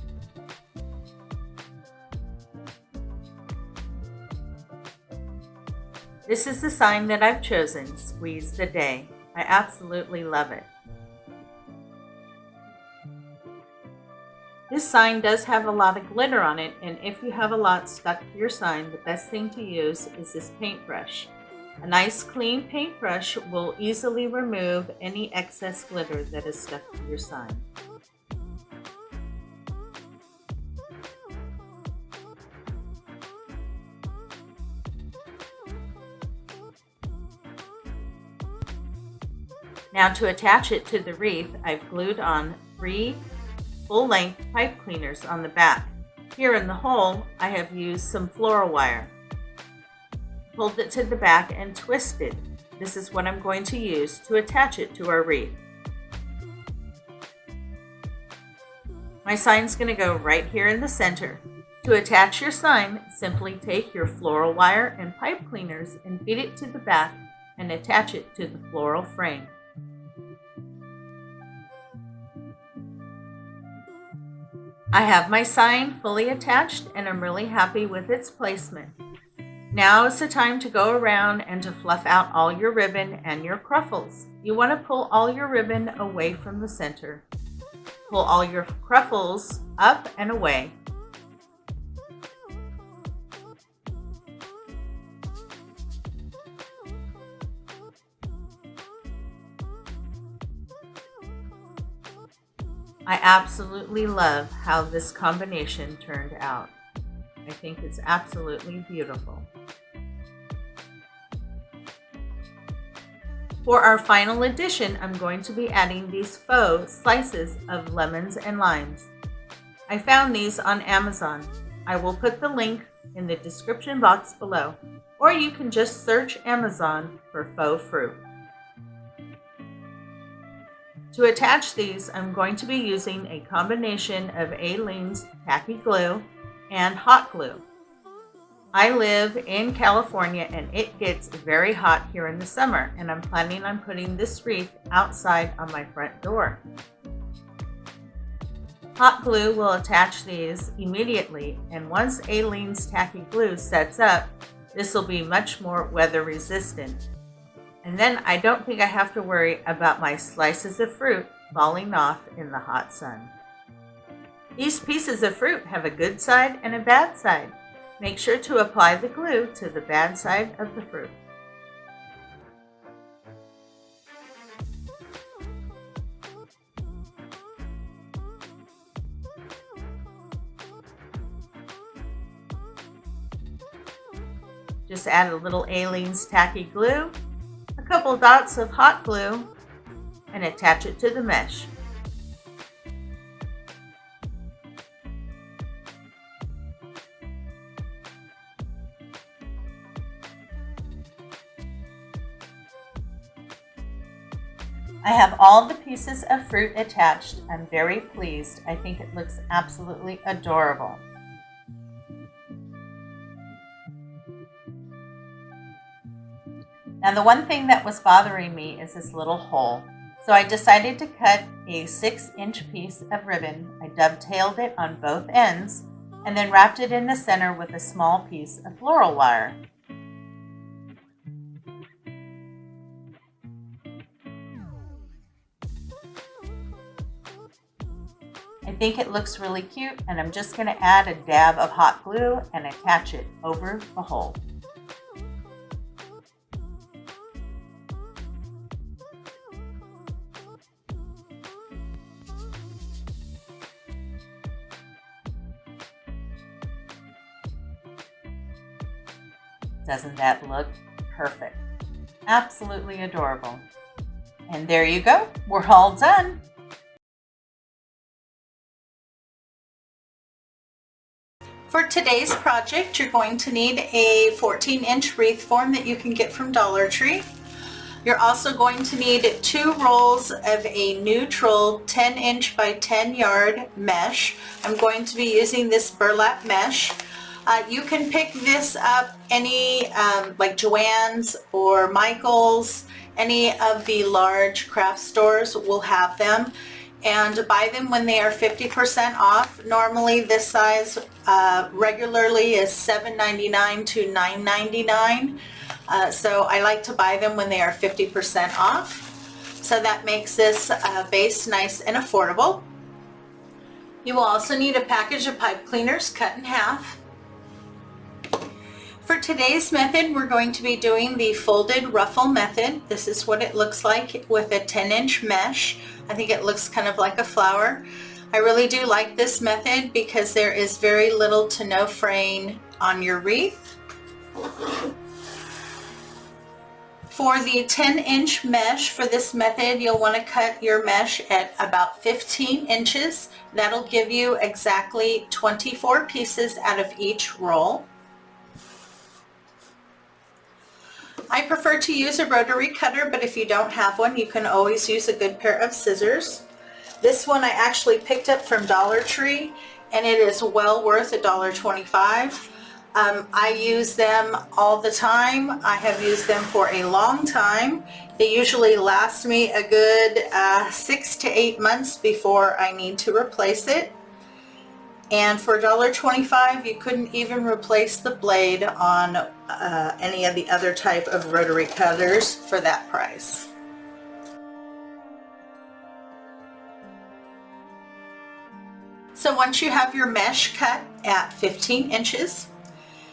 Speaker 1: This is the sign that I've chosen, Squeeze the Day. I absolutely love it. This sign does have a lot of glitter on it, and if you have a lot stuck to your sign, the best thing to use is this paintbrush. A nice clean paintbrush will easily remove any excess glitter that is stuck to your sign. Now to attach it to the wreath, I've glued on 3 full-length pipe cleaners on the back. Here in the hole, I have used some floral wire. Pulled it to the back and twisted. This is what I'm going to use to attach it to our wreath. My sign's going to go right here in the center. To attach your sign, simply take your floral wire and pipe cleaners and feed it to the back and attach it to the floral frame. I have my sign fully attached and I'm really happy with its placement. Now is the time to go around and to fluff out all your ribbon and your cruffles. You want to pull all your ribbon away from the center. Pull all your cruffles up and away. I absolutely love how this combination turned out. I think it's absolutely beautiful. For our final addition, I'm going to be adding these faux slices of lemons and limes. I found these on Amazon. I will put the link in the description box below, or you can just search Amazon for faux fruit. To attach these, I'm going to be using a combination of Aleene's tacky glue and hot glue. I live in California and it gets very hot here in the summer, and I'm planning on putting this wreath outside on my front door. Hot glue will attach these immediately, and once Aleene's tacky glue sets up, this will be much more weather resistant. And then I don't think I have to worry about my slices of fruit falling off in the hot sun. These pieces of fruit have a good side and a bad side. Make sure to apply the glue to the bad side of the fruit. Just add a little Aleene's tacky glue, a couple dots of hot glue, and attach it to the mesh. I have all the pieces of fruit attached. I'm very pleased. I think it looks absolutely adorable. Now the one thing that was bothering me is this little hole. So I decided to cut a 6-inch piece of ribbon. I dovetailed it on both ends and then wrapped it in the center with a small piece of floral wire. I think it looks really cute, and I'm just going to add a dab of hot glue and attach it over the hole. Doesn't that look perfect? Absolutely adorable. And there you go, we're all done. For today's project, you're going to need a 14-inch wreath form that you can get from Dollar Tree. You're also going to need 2 rolls of a neutral 10-inch by 10-yard mesh. I'm going to be using this burlap mesh. You can pick this up any like Joann's or Michael's. Any of the large craft stores will have them, and buy them when they are 50% off. Normally this size regularly is $7.99 to $9.99. So I like to buy them when they are 50% off. So that makes this base nice and affordable. You will also need a package of pipe cleaners cut in half. For today's method, we're going to be doing the folded ruffle method. This is what it looks like with a 10-inch mesh. I think it looks kind of like a flower. I really do like this method because there is very little to no fraying on your wreath. For the 10-inch mesh for this method, you'll want to cut your mesh at about 15 inches. That'll give you exactly 24 pieces out of each roll. I prefer to use a rotary cutter, but if you don't have one, you can always use a good pair of scissors. This one I actually picked up from Dollar Tree, and it is well worth $1.25. I use them all the time. I have used them for a long time. They usually last me a good 6 to 8 months before I need to replace it. And for $1.25, you couldn't even replace the blade on any of the other type of rotary cutters for that price. So once you have your mesh cut at 15 inches,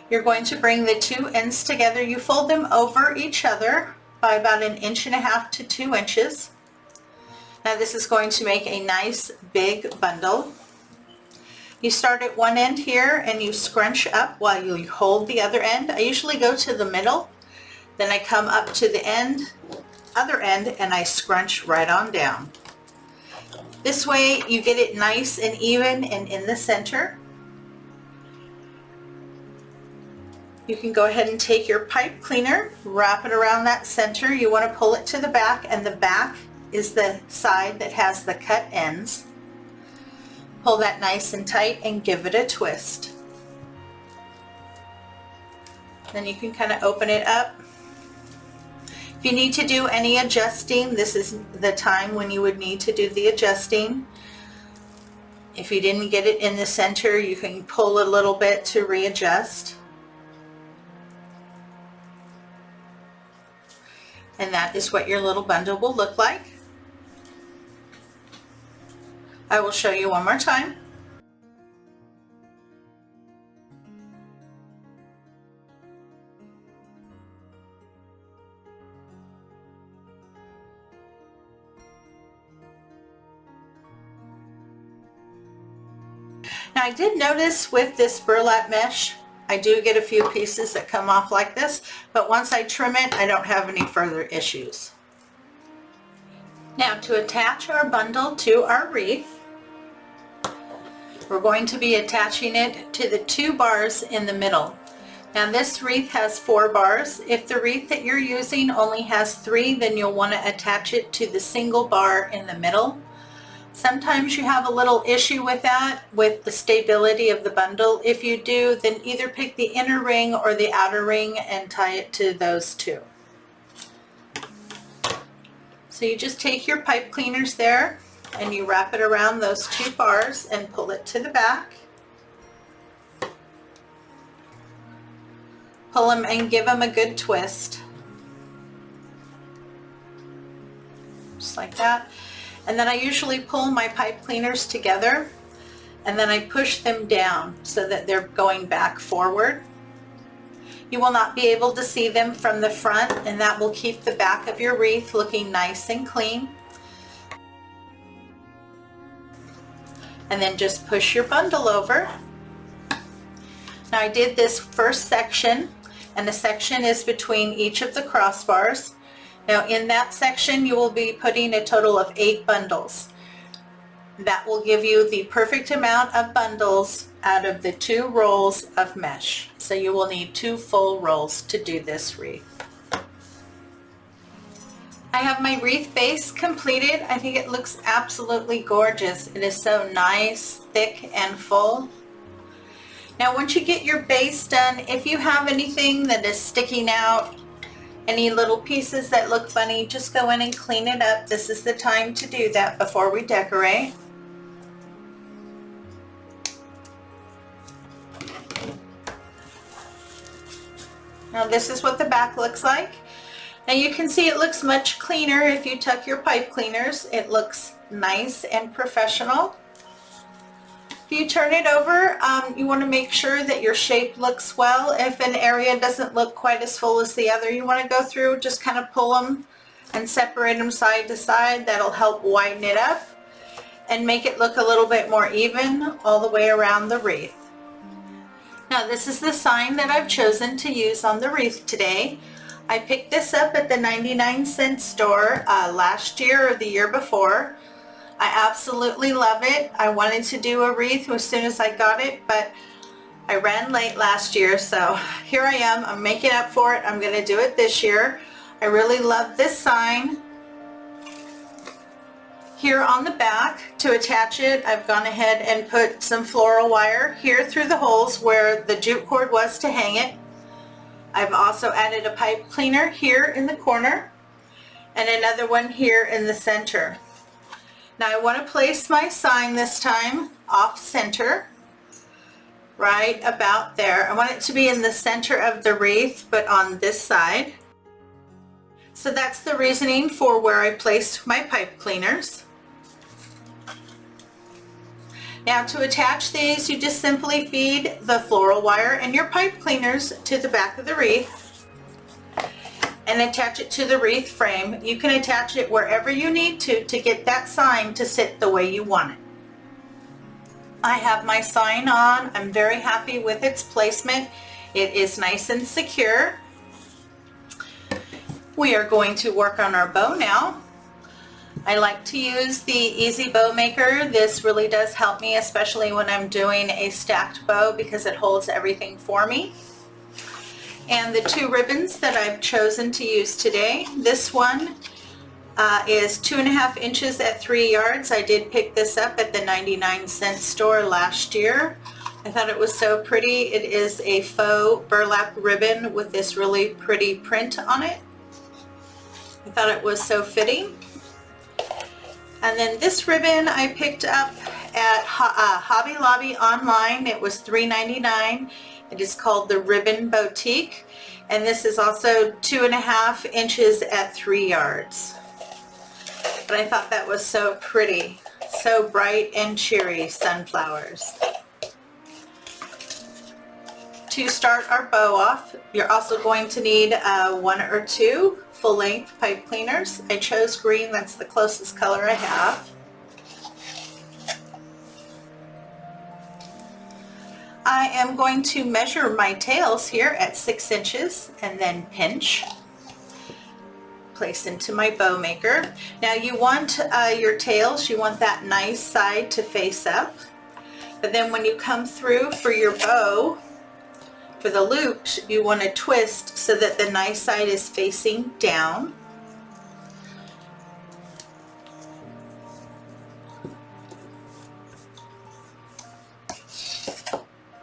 Speaker 1: you're going to bring the 2 ends together. You fold them over each other by about 1.5 inches to 2 inches. Now this is going to make a nice big bundle. You start at one end here and you scrunch up while you hold the other end. I usually go to the middle, then I come up to the other end, and I scrunch right on down. This way you get it nice and even and in the center. You can go ahead and take your pipe cleaner, wrap it around that center. You want to pull it to the back, and the back is the side that has the cut ends. Pull that nice and tight and give it a twist. Then you can kind of open it up. If you need to do any adjusting, this is the time when you would need to do the adjusting. If you didn't get it in the center, you can pull a little bit to readjust. And that is what your little bundle will look like. I will show you one more time. Now I did notice with this burlap mesh, I do get a few pieces that come off like this, but once I trim it, I don't have any further issues. Now to attach our bundle to our wreath, we're going to be attaching it to the 2 bars in the middle. Now this wreath has 4 bars. If the wreath that you're using only has 3, then you'll want to attach it to the single bar in the middle. Sometimes you have a little issue with that, with the stability of the bundle. If you do, then either pick the inner ring or the outer ring and tie it to those 2. So you just take your pipe cleaners there and you wrap it around those 2 bars and pull it to the back. Pull them and give them a good twist. Just like that. And then I usually pull my pipe cleaners together and then I push them down so that they're going back forward. You will not be able to see them from the front, and that will keep the back of your wreath looking nice and clean. And then just push your bundle over. Now I did this first section, and the section is between each of the crossbars. Now in that section you will be putting a total of 8 bundles. That will give you the perfect amount of bundles out of the 2 rolls of mesh. So you will need 2 full rolls to do this wreath. I have my wreath base completed. I think it looks absolutely gorgeous. It is so nice, thick, and full. Now once you get your base done, if you have anything that is sticking out, any little pieces that look funny, just go in and clean it up. This is the time to do that before we decorate. Now this is what the back looks like. Now you can see it looks much cleaner if you tuck your pipe cleaners. It looks nice and professional. If you turn it over, you want to make sure that your shape looks well. If an area doesn't look quite as full as the other, you want to go through, just kind of pull them and separate them side to side. That'll help widen it up and make it look a little bit more even all the way around the wreath. Now this is the sign that I've chosen to use on the wreath today. I picked this up at the 99-cent store last year or the year before. I absolutely love it. I wanted to do a wreath as soon as I got it, but I ran late last year, so here I am. I'm making up for it. I'm going to do it this year. I really love this sign. Here on the back, to attach it, I've gone ahead and put some floral wire here through the holes where the jute cord was to hang it. I've also added a pipe cleaner here in the corner and another one here in the center. Now I want to place my sign this time off center, right about there. I want it to be in the center of the wreath, but on this side. So that's the reasoning for where I placed my pipe cleaners. Now to attach these, you just simply feed the floral wire and your pipe cleaners to the back of the wreath and attach it to the wreath frame. You can attach it wherever you need to get that sign to sit the way you want it. I have my sign on. I'm very happy with its placement. It is nice and secure. We are going to work on our bow now. I like to use the Easy Bow Maker. This really does help me, especially when I'm doing a stacked bow, because it holds everything for me. And the 2 ribbons that I've chosen to use today, this one is 2.5 inches at 3 yards. I did pick this up at the 99-cent store last year. I thought it was so pretty. It is a faux burlap ribbon with this really pretty print on it. I thought it was so fitting. And then this ribbon I picked up at Hobby Lobby online. It was $3.99. It is called the Ribbon Boutique, and this is also 2.5 inches at 3 yards. But I thought that was so pretty, so bright and cheery, sunflowers. To start our bow off, you're also going to need 1 or 2 full-length pipe cleaners. I chose green, that's the closest color I have. I am going to measure my tails here at 6 inches and then pinch. Place into my bow maker. Now you want your tails, you want that nice side to face up. But then when you come through for your bow, For the loops, you want to twist so that the knife side is facing down.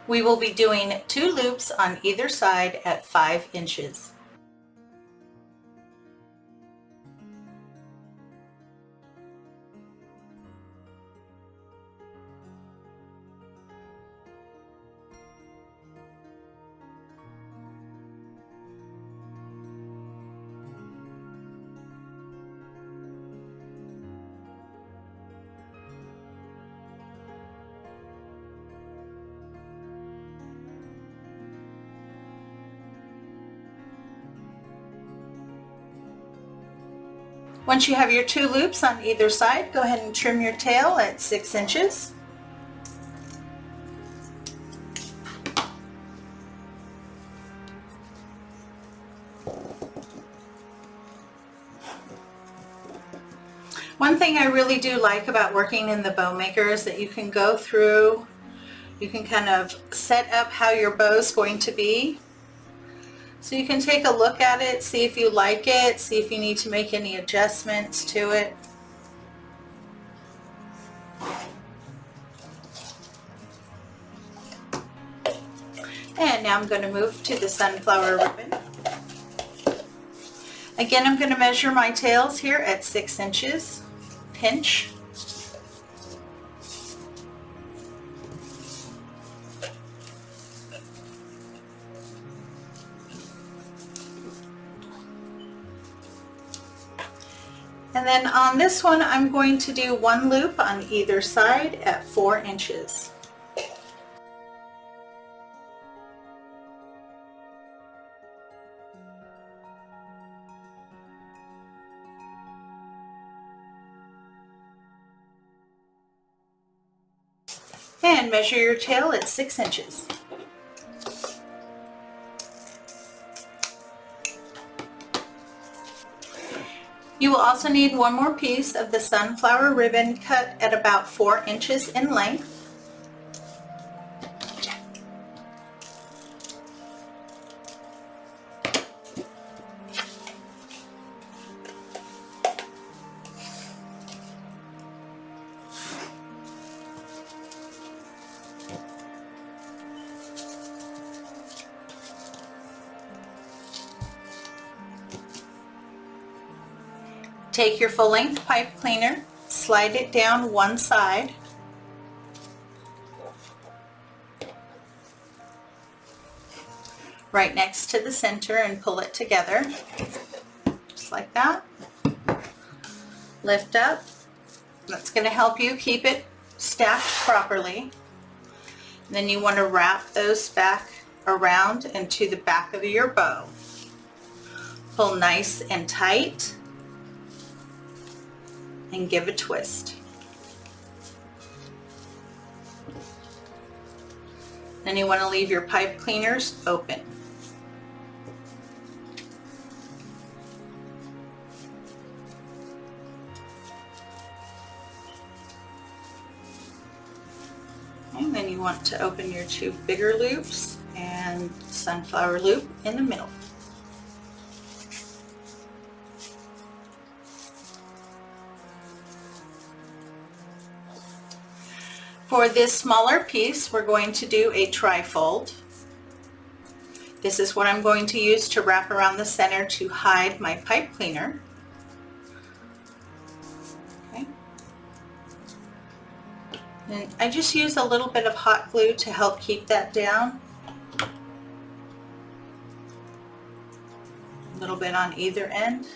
Speaker 1: We will be doing 2 loops on either side at 5 inches. Once you have your 2 loops on either side, go ahead and trim your tail at 6 inches. One thing I really do like about working in the bow maker is that you can go through, you can kind of set up how your bow is going to be. So you can take a look at it, see if you like it, see if you need to make any adjustments to it. And now I'm going to move to the sunflower ribbon. Again, I'm going to measure my tails here at 6 inches, pinch. And then on this one, I'm going to do 1 loop on either side at 4 inches. And measure your tail at 6 inches. You will also need 1 more piece of the sunflower ribbon cut at about 4 inches in length. Take your full length pipe cleaner, slide it down one side, right next to the center, and pull it together, just like that. Lift up. That's going to help you keep it stacked properly. Then you want to wrap those back around and to the back of your bow. Pull nice and tight and give a twist. Then you want to leave your pipe cleaners open. And then you want to open your 2 bigger loops and sunflower loop in the middle. For this smaller piece, we're going to do a trifold. This is what I'm going to use to wrap around the center to hide my pipe cleaner. Okay. And I just use a little bit of hot glue to help keep that down. A little bit on either end.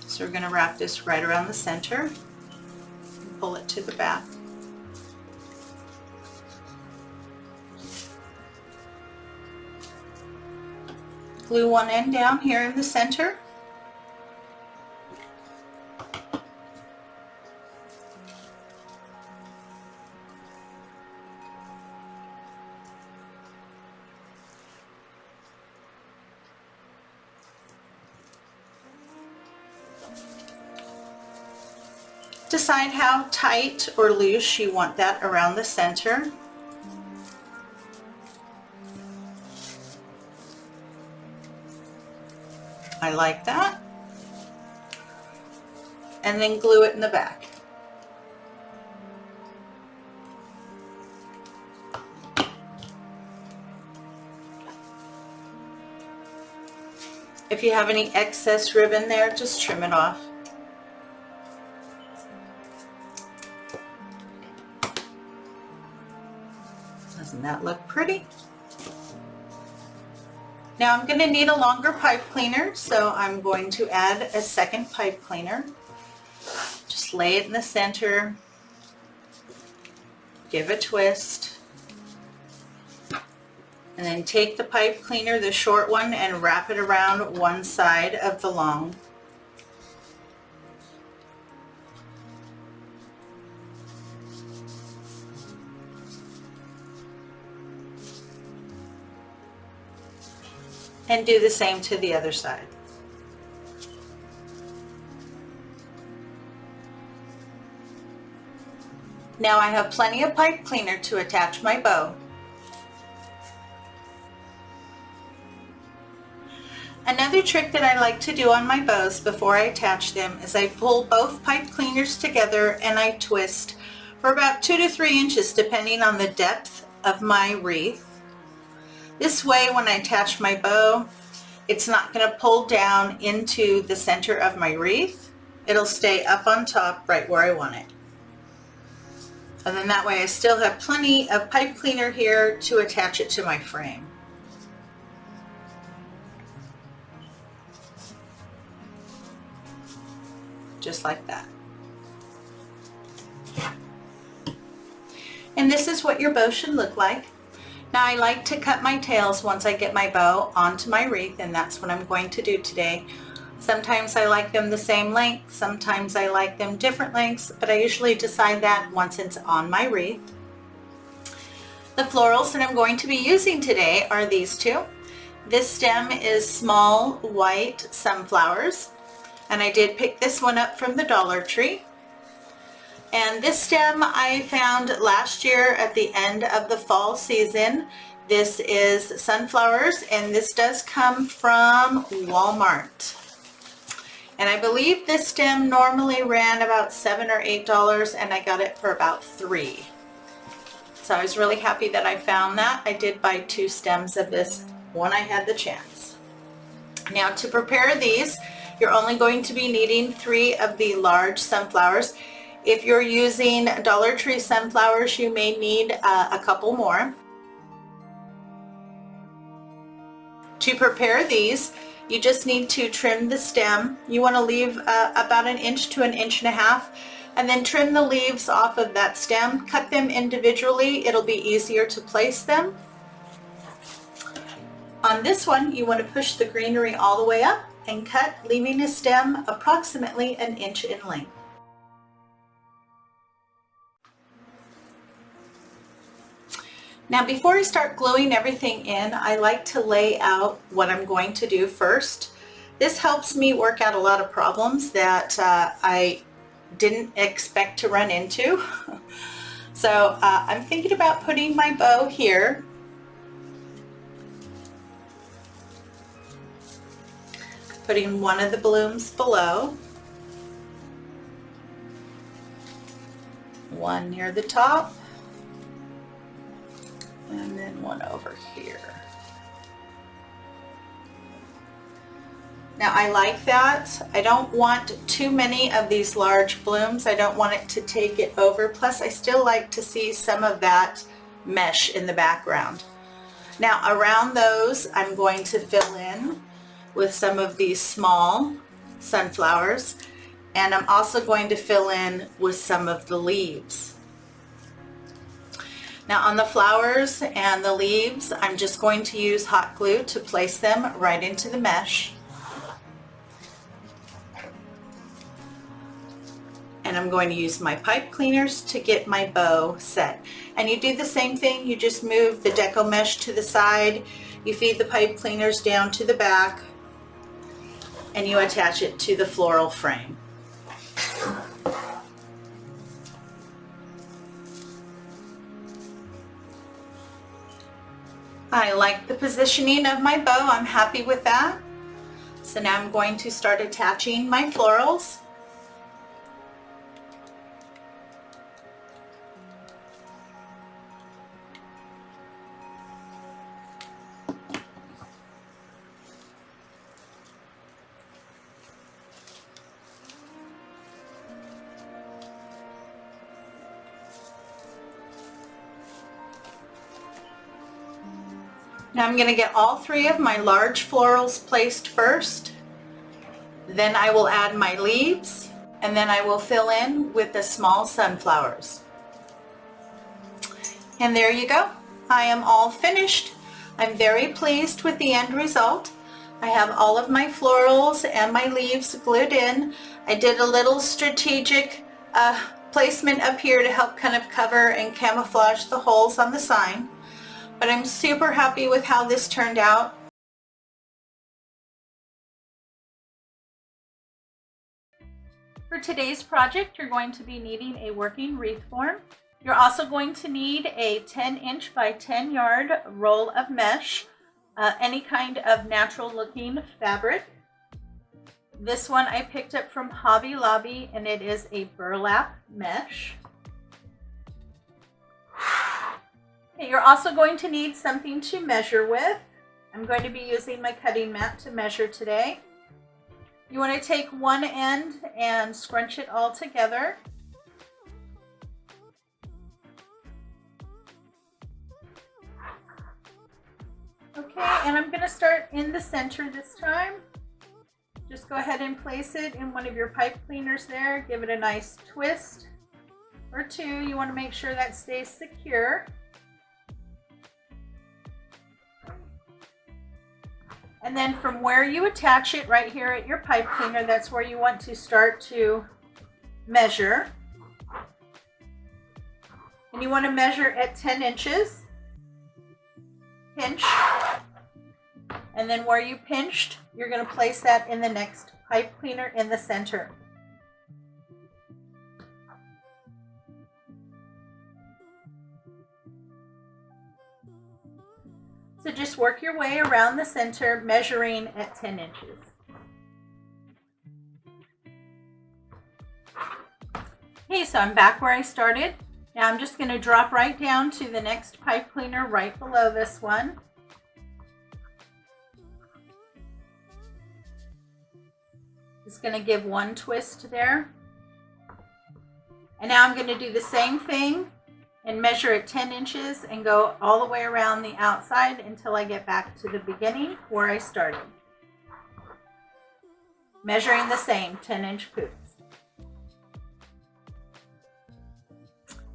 Speaker 1: So we're going to wrap this right around the center and pull it to the back. Glue one end down here in the center. Decide how tight or loose you want that around the center. I like that. And then glue it in the back. If you have any excess ribbon there, just trim it off. Doesn't that look pretty? Now I'm going to need a longer pipe cleaner, so I'm going to add a second pipe cleaner. Just lay it in the center, give a twist, and then take the pipe cleaner, the short one, and wrap it around one side of the long. And do the same to the other side. Now I have plenty of pipe cleaner to attach my bow. Another trick that I like to do on my bows before I attach them is I pull both pipe cleaners together and I twist for about 2 to 3 inches depending on the depth of my wreath. This way when I attach my bow, it's not going to pull down into the center of my wreath. It'll stay up on top right where I want it. And then that way I still have plenty of pipe cleaner here to attach it to my frame. Just like that. And this is what your bow should look like. Now I like to cut my tails once I get my bow onto my wreath, and that's what I'm going to do today. Sometimes I like them the same length, sometimes I like them different lengths, but I usually decide that once it's on my wreath. The florals that I'm going to be using today are these two. This stem is small white sunflowers, and I did pick this one up from the Dollar Tree. And this stem I found last year at the end of the fall season. This is sunflowers, and this does come from Walmart. And I believe this stem normally ran about $7 or $8, and I got it for about $3. So I was really happy that I found that. I did buy 2 stems of this when I had the chance. Now to prepare these, you're only going to be needing 3 of the large sunflowers. If you're using Dollar Tree sunflowers, you may need a couple more. To prepare these, you just need to trim the stem. You want to leave about 1 inch to 1.5 inches, and then trim the leaves off of that stem. Cut them individually. It'll be easier to place them. On this one, you want to push the greenery all the way up and cut, leaving a stem approximately 1 inch in length. Now before I start gluing everything in, I like to lay out what I'm going to do first. This helps me work out a lot of problems that I didn't expect to run into. So I'm thinking about putting my bow here. Putting one of the blooms below. One near the top. And then one over here. Now I like that. I don't want too many of these large blooms. I don't want it to take it over. Plus I still like to see some of that mesh in the background. Now around those I'm going to fill in with some of these small sunflowers, and I'm also going to fill in with some of the leaves. Now on the flowers and the leaves, I'm just going to use hot glue to place them right into the mesh. And I'm going to use my pipe cleaners to get my bow set. And you do the same thing, you just move the Deco mesh to the side, you feed the pipe cleaners down to the back, and you attach it to the floral frame. I like the positioning of my bow. I'm happy with that. So now I'm going to start attaching my florals. Now I'm going to get all three of my large florals placed first. Then I will add my leaves, and then I will fill in with the small sunflowers. And there you go. I am all finished. I'm very pleased with the end result. I have all of my florals and my leaves glued in. I did a little strategic placement up here to help kind of cover and camouflage the holes on the sign. But I'm super happy with how this turned out. For today's project, you're going to be needing a working wreath form. You're also going to need a 10-inch by 10-yard roll of mesh, any kind of natural looking fabric. This one I picked up from Hobby Lobby, and it is a burlap mesh. Okay, you're also going to need something to measure with. I'm going to be using my cutting mat to measure today. You want to take one end and scrunch it all together. Okay, and I'm going to start in the center this time. Just go ahead and place it in one of your pipe cleaners there. Give it a nice twist or two. You want to make sure that stays secure. And then from where you attach it right here at your pipe cleaner, that's where you want to start to measure. And you want to measure at 10 inches. Pinch. And then where you pinched, you're going to place that in the next pipe cleaner in the center. So just work your way around the center, measuring at 10 inches. Okay, so I'm back where I started. Now I'm just going to drop right down to the next pipe cleaner right below this one. Just going to give one twist there. And now I'm going to do the same thing and measure at 10 inches and go all the way around the outside until I get back to the beginning where I started. Measuring the same 10-inch poofs.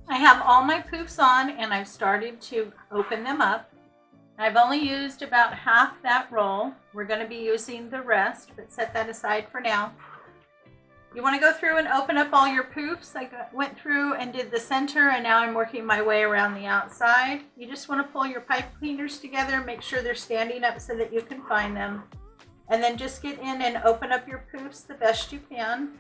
Speaker 1: I have all my poofs on and I've started to open them up. I've only used about half that roll. We're going to be using the rest, but set that aside for now. You want to go through and open up all your poofs. I went through and did the center, and now I'm working my way around the outside. You just want to pull your pipe cleaners together, make sure they're standing up so that you can find them. And then just get in and open up your poofs the best you can.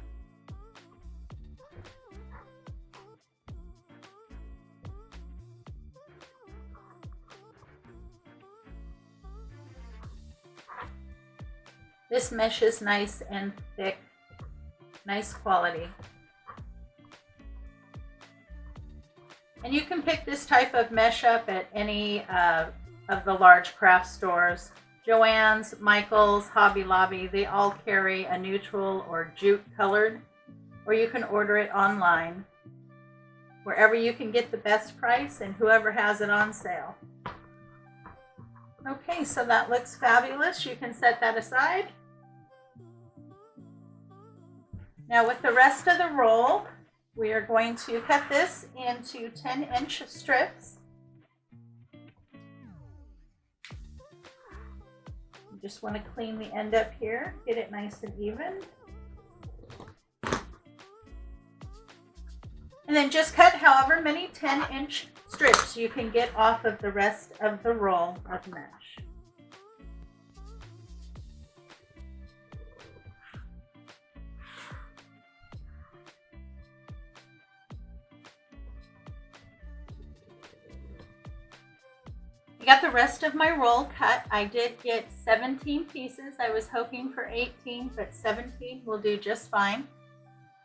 Speaker 1: This mesh is nice and thick. Nice quality. And you can pick this type of mesh up at any of the large craft stores. Joann's, Michael's, Hobby Lobby, they all carry a neutral or jute colored, or you can order it online, wherever you can get the best price and whoever has it on sale. Okay, so that looks fabulous. You can set that aside. Now with the rest of the roll, we are going to cut this into 10-inch strips. You just want to clean the end up here, get it nice and even. And then just cut however many 10-inch strips you can get off of the rest of the roll of mesh. got the rest of my roll cut. I did get 17 pieces. I was hoping for 18, but 17 will do just fine.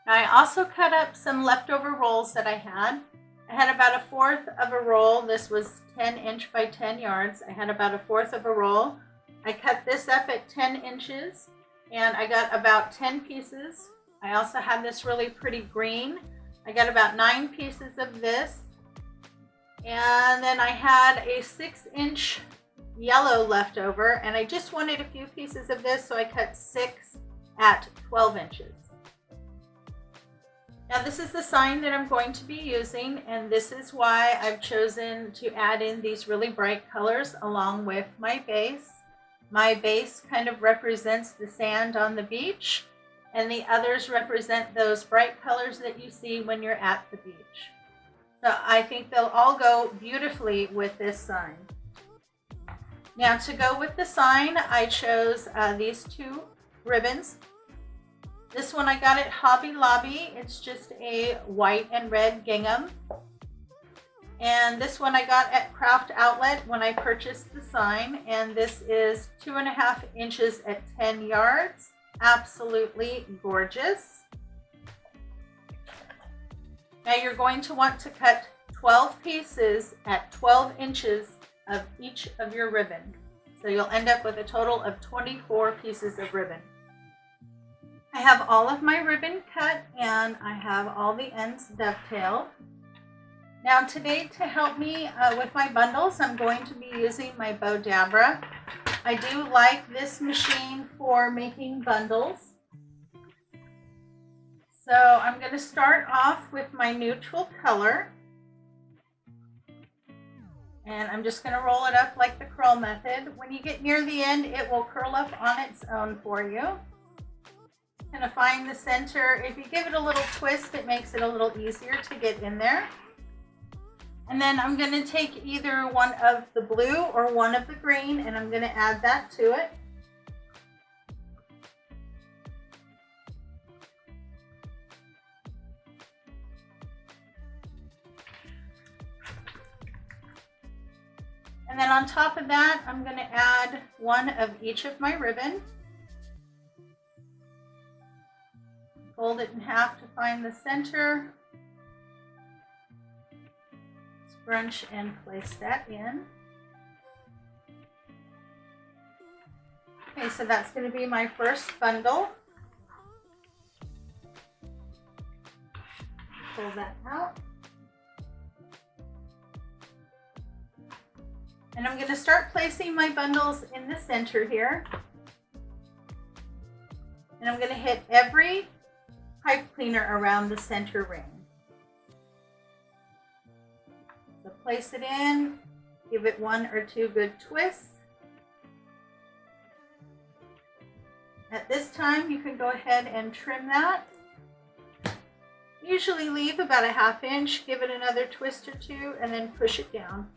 Speaker 1: Now I also cut up some leftover rolls that I had. I had about a fourth of a roll. This was 10 inch by 10 yards. I had about a fourth of a roll. I cut this up at 10 inches and I got about 10 pieces. I also had this really pretty green. I got about 9 pieces of this. And then I had a 6-inch yellow left over, and I just wanted a few pieces of this, so I cut 6 at 12 inches. Now this is the sign that I'm going to be using, and this is why I've chosen to add in these really bright colors along with my base. My base kind of represents the sand on the beach, and the others represent those bright colors that you see when you're at the beach. So I think they'll all go beautifully with this sign. Now to go with the sign, I chose these 2 ribbons. This one I got at Hobby Lobby. It's just a white and red gingham. And this one I got at Craft Outlet when I purchased the sign. And this is 2.5 inches at 10 yards. Absolutely gorgeous. Now you're going to want to cut 12 pieces at 12 inches of each of your ribbon. So you'll end up with a total of 24 pieces of ribbon. I have all of my ribbon cut and I have all the ends dovetailed. Now today, to help me with my bundles, I'm going to be using my Bow Dabra. I do like this machine for making bundles. So I'm going to start off with my neutral color. And I'm just going to roll it up like the curl method. When you get near the end, it will curl up on its own for you. Going to find the center. If you give it a little twist, it makes it a little easier to get in there. And then I'm going to take either one of the blue or one of the green, and I'm going to add that to it. And then on top of that, I'm going to add one of each of my ribbon. Fold it in half to find the center. Scrunch and place that in. Okay, so that's going to be my first bundle. Pull that out. And I'm going to start placing my bundles in the center here. And I'm going to hit every pipe cleaner around the center ring. So place it in, give it 1 or 2 good twists. At this time, you can go ahead and trim that. Usually leave about a 1/2 inch, give it another twist or 2, and then push it down.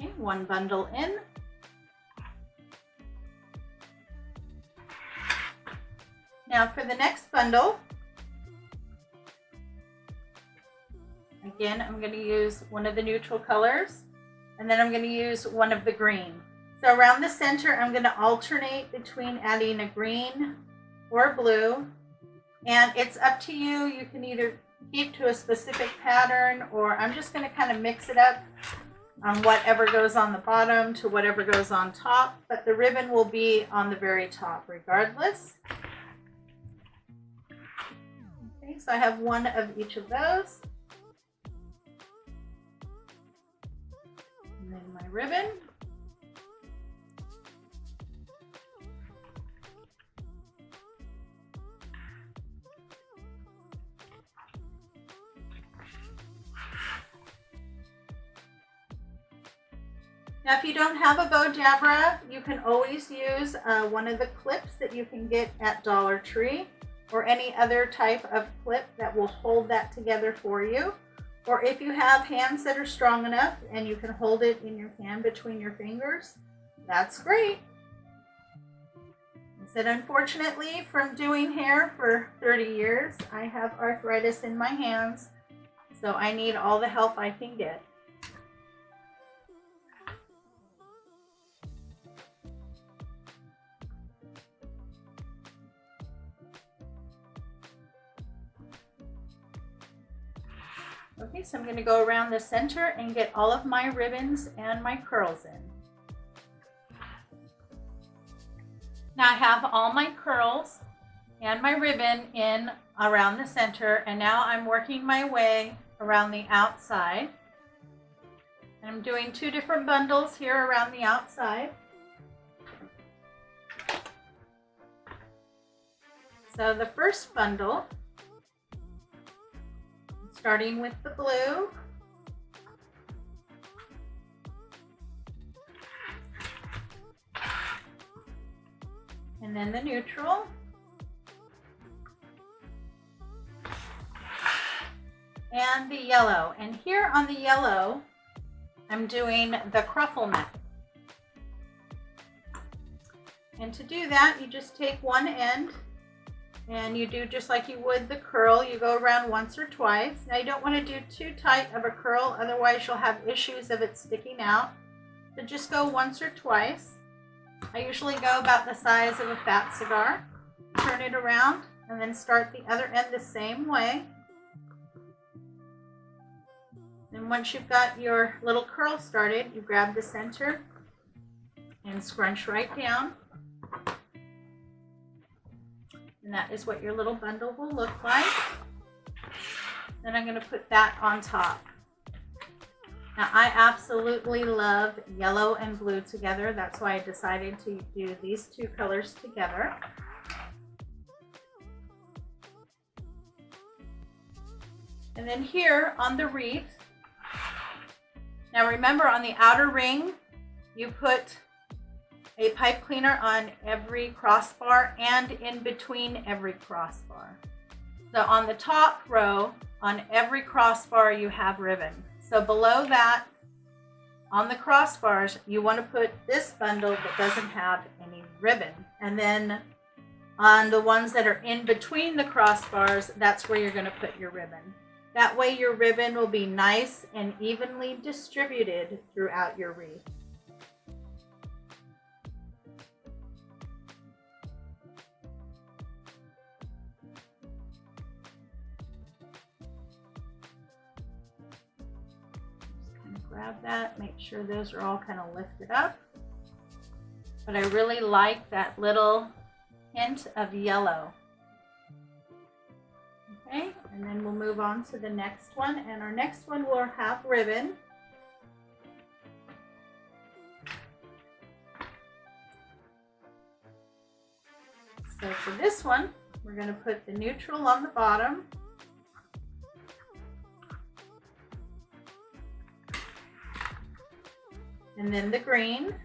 Speaker 1: Okay, 1 bundle in. Now for the next bundle, again, I'm going to use one of the neutral colors, and then I'm going to use one of the green. So around the center, I'm going to alternate between adding a green or blue, and it's up to you. You can either keep to a specific pattern, or I'm just going to kind of mix it up on whatever goes on the bottom to whatever goes on top, but the ribbon will be on the very top regardless. Okay, so I have 1 of each of those. And then my ribbon. Now, if you don't have a Bow Dabra, you can always use one of the clips that you can get at Dollar Tree, or any other type of clip that will hold that together for you. Or if you have hands that are strong enough and you can hold it in your hand between your fingers, that's great. I said, unfortunately, from doing hair for 30 years, I have arthritis in my hands, so I need all the help I can get. Okay, so I'm going to go around the center and get all of my ribbons and my curls in. Now I have all my curls and my ribbon in around the center, and now I'm working my way around the outside. I'm doing 2 different bundles here around the outside. So the first bundle, starting with the blue, and then the neutral, and the yellow. And here on the yellow, I'm doing the crufflement. And to do that, you just take one end and you do just like you would the curl. You go around once or twice. Now you don't want to do too tight of a curl, otherwise you'll have issues of it sticking out. So just go once or twice. I usually go about the size of a fat cigar. Turn it around and then start the other end the same way. And once you've got your little curl started, you grab the center and scrunch right down. And that is what your little bundle will look like. Then I'm going to put that on top. Now I absolutely love yellow and blue together. That's why I decided to do these 2 colors together. And then here on the wreath, now remember on the outer ring, you put a pipe cleaner on every crossbar and in between every crossbar. So on the top row, on every crossbar, you have ribbon. So below that, on the crossbars, you want to put this bundle that doesn't have any ribbon. And then on the ones that are in between the crossbars, that's where you're going to put your ribbon. That way your ribbon will be nice and evenly distributed throughout your wreath. Grab that, make sure those are all kind of lifted up. But I really like that little hint of yellow. Okay, and then we'll move on to the next one, and our next one will have ribbon. So for this one, we're going to put the neutral on the bottom. And then the green.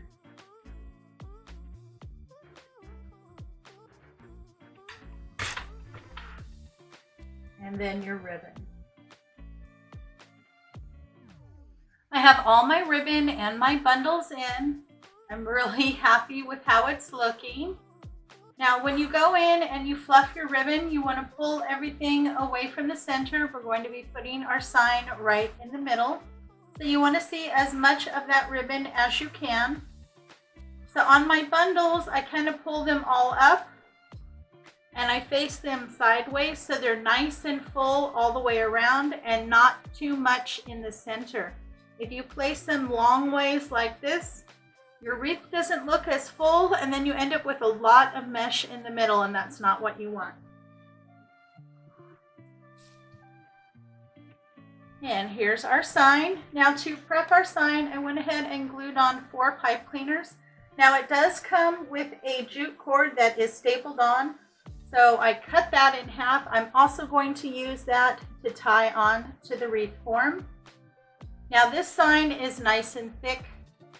Speaker 1: And then your ribbon. I have all my ribbon and my bundles in. I'm really happy with how it's looking. Now when you go in and you fluff your ribbon, you want to pull everything away from the center. We're going to be putting our sign right in the middle. So you want to see as much of that ribbon as you can. So on my bundles, I kind of pull them all up and I face them sideways so they're nice and full all the way around and not too much in the center. If you place them long ways like this, your wreath doesn't look as full and then you end up with a lot of mesh in the middle, and that's not what you want. And here's our sign. Now to prep our sign, I went ahead and glued on 4 pipe cleaners. Now it does come with a jute cord that is stapled on, so I cut that in half. I'm also going to use that to tie on to the wreath form. Now this sign is nice and thick.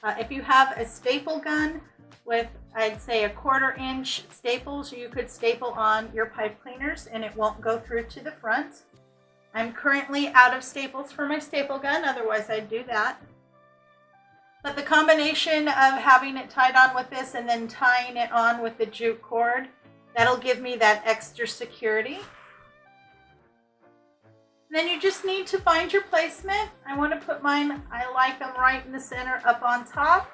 Speaker 1: If you have a staple gun with, I'd say, 1/4 inch staples, you could staple on your pipe cleaners and it won't go through to the front. I'm currently out of staples for my staple gun, otherwise I'd do that. But the combination of having it tied on with this and then tying it on with the jute cord, that'll give me that extra security. Then you just need to find your placement. I want to put mine, I like them right in the center up on top.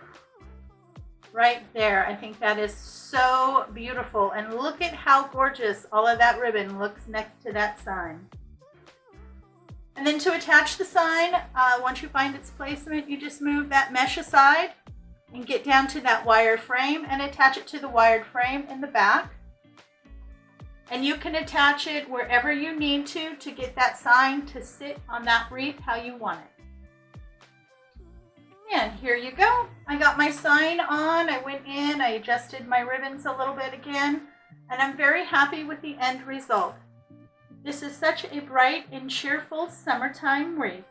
Speaker 1: Right there. I think that is so beautiful. And look at how gorgeous all of that ribbon looks next to that sign. And then to attach the sign, once you find its placement, you just move that mesh aside and get down to that wire frame and attach it to the wired frame in the back. And you can attach it wherever you need to get that sign to sit on that wreath how you want it. And here you go. I got my sign on. I went in, I adjusted my ribbons a little bit again, and I'm very happy with the end result. This is such a bright and cheerful summertime wreath.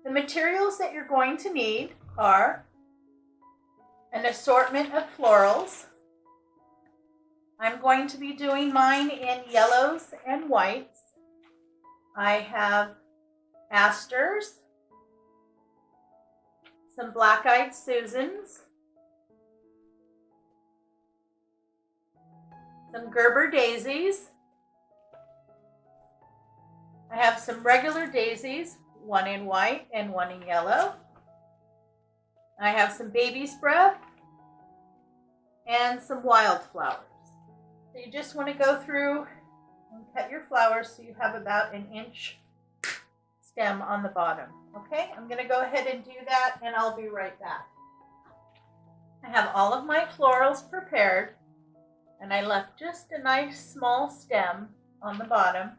Speaker 1: The materials that you're going to need are an assortment of florals. I'm going to be doing mine in yellows and whites. I have asters, some black-eyed Susans, some Gerber daisies. I have some regular daisies, one in white and one in yellow. I have some baby's breath and some wildflowers. So you just want to go through and cut your flowers so you have about an inch stem on the bottom. Okay, I'm going to go ahead and do that and I'll be right back. I have all of my florals prepared and I left just a nice small stem on the bottom.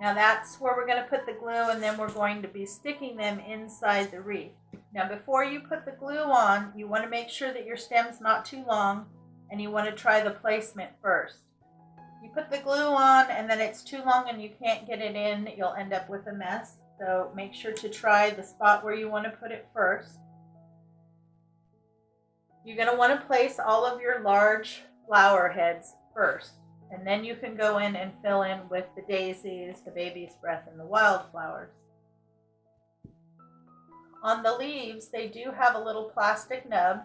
Speaker 1: Now that's where we're going to put the glue, and then we're going to be sticking them inside the wreath. Now before you put the glue on, you want to make sure that your stem's not too long, and you want to try the placement first. You put the glue on and then it's too long and you can't get it in, you'll end up with a mess. So make sure to try the spot where you want to put it first. You're going to want to place all of your large flower heads first, and then you can go in and fill in with the daisies, the baby's breath, and the wildflowers. On the leaves, they do have a little plastic nub.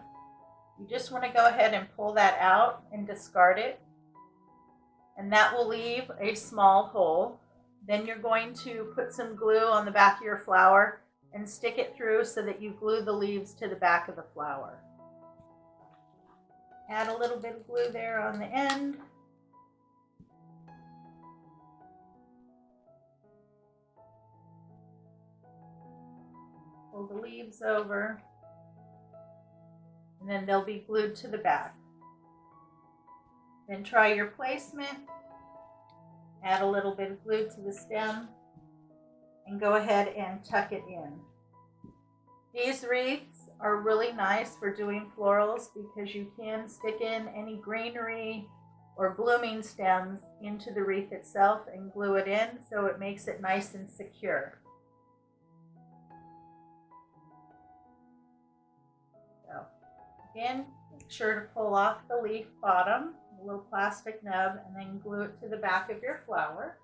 Speaker 1: You just want to go ahead and pull that out and discard it, and that will leave a small hole. Then you're going to put some glue on the back of your flower and stick it through so that you glue the leaves to the back of the flower. Add a little bit of glue there on the end. Pull the leaves over, and then they'll be glued to the back. Then try your placement. Add a little bit of glue to the stem and go ahead and tuck it in. These wreaths are really nice for doing florals because you can stick in any greenery or blooming stems into the wreath itself and glue it in, so it makes it nice and secure. So again, make sure to pull off the leaf bottom, a little plastic nub, and then glue it to the back of your flower.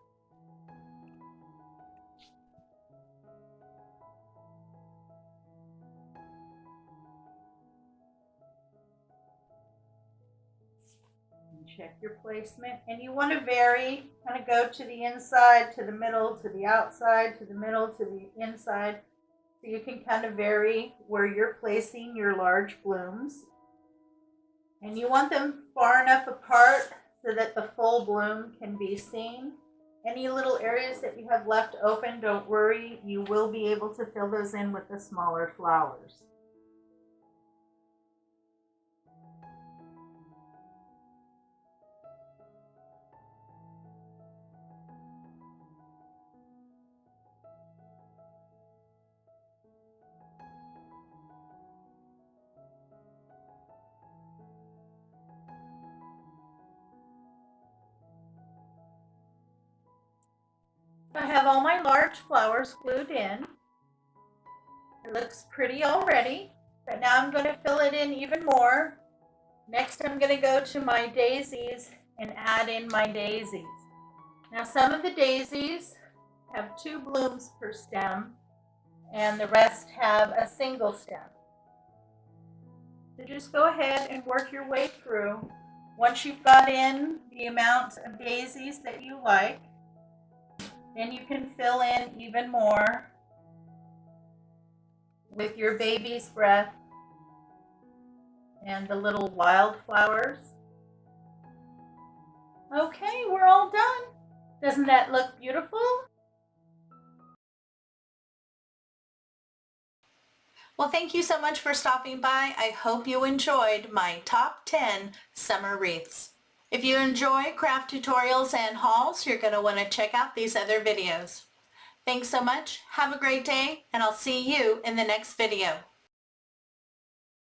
Speaker 1: Check your placement, and you want to vary, kind of go to the inside, to the middle, to the outside, to the middle, to the inside, so you can kind of vary where you're placing your large blooms. And you want them far enough apart so that the full bloom can be seen. Any little areas that you have left open, don't worry, you will be able to fill those in with the smaller flowers. I have all my large flowers glued in. It looks pretty already, but now I'm going to fill it in even more. Next I'm going to go to my daisies and add in my daisies. Now some of the daisies have 2 blooms per stem and the rest have a single stem. So just go ahead and work your way through. Once you've got in the amount of daisies that you like, then you can fill in even more with your baby's breath and the little wildflowers. Okay, we're all done. Doesn't that look beautiful?
Speaker 2: Well, thank you so much for stopping by. I hope you enjoyed my top 10 summer wreaths. If you enjoy craft tutorials and hauls, you're going to want to check out these other videos. Thanks so much. Have a great day, and I'll see you in the next video.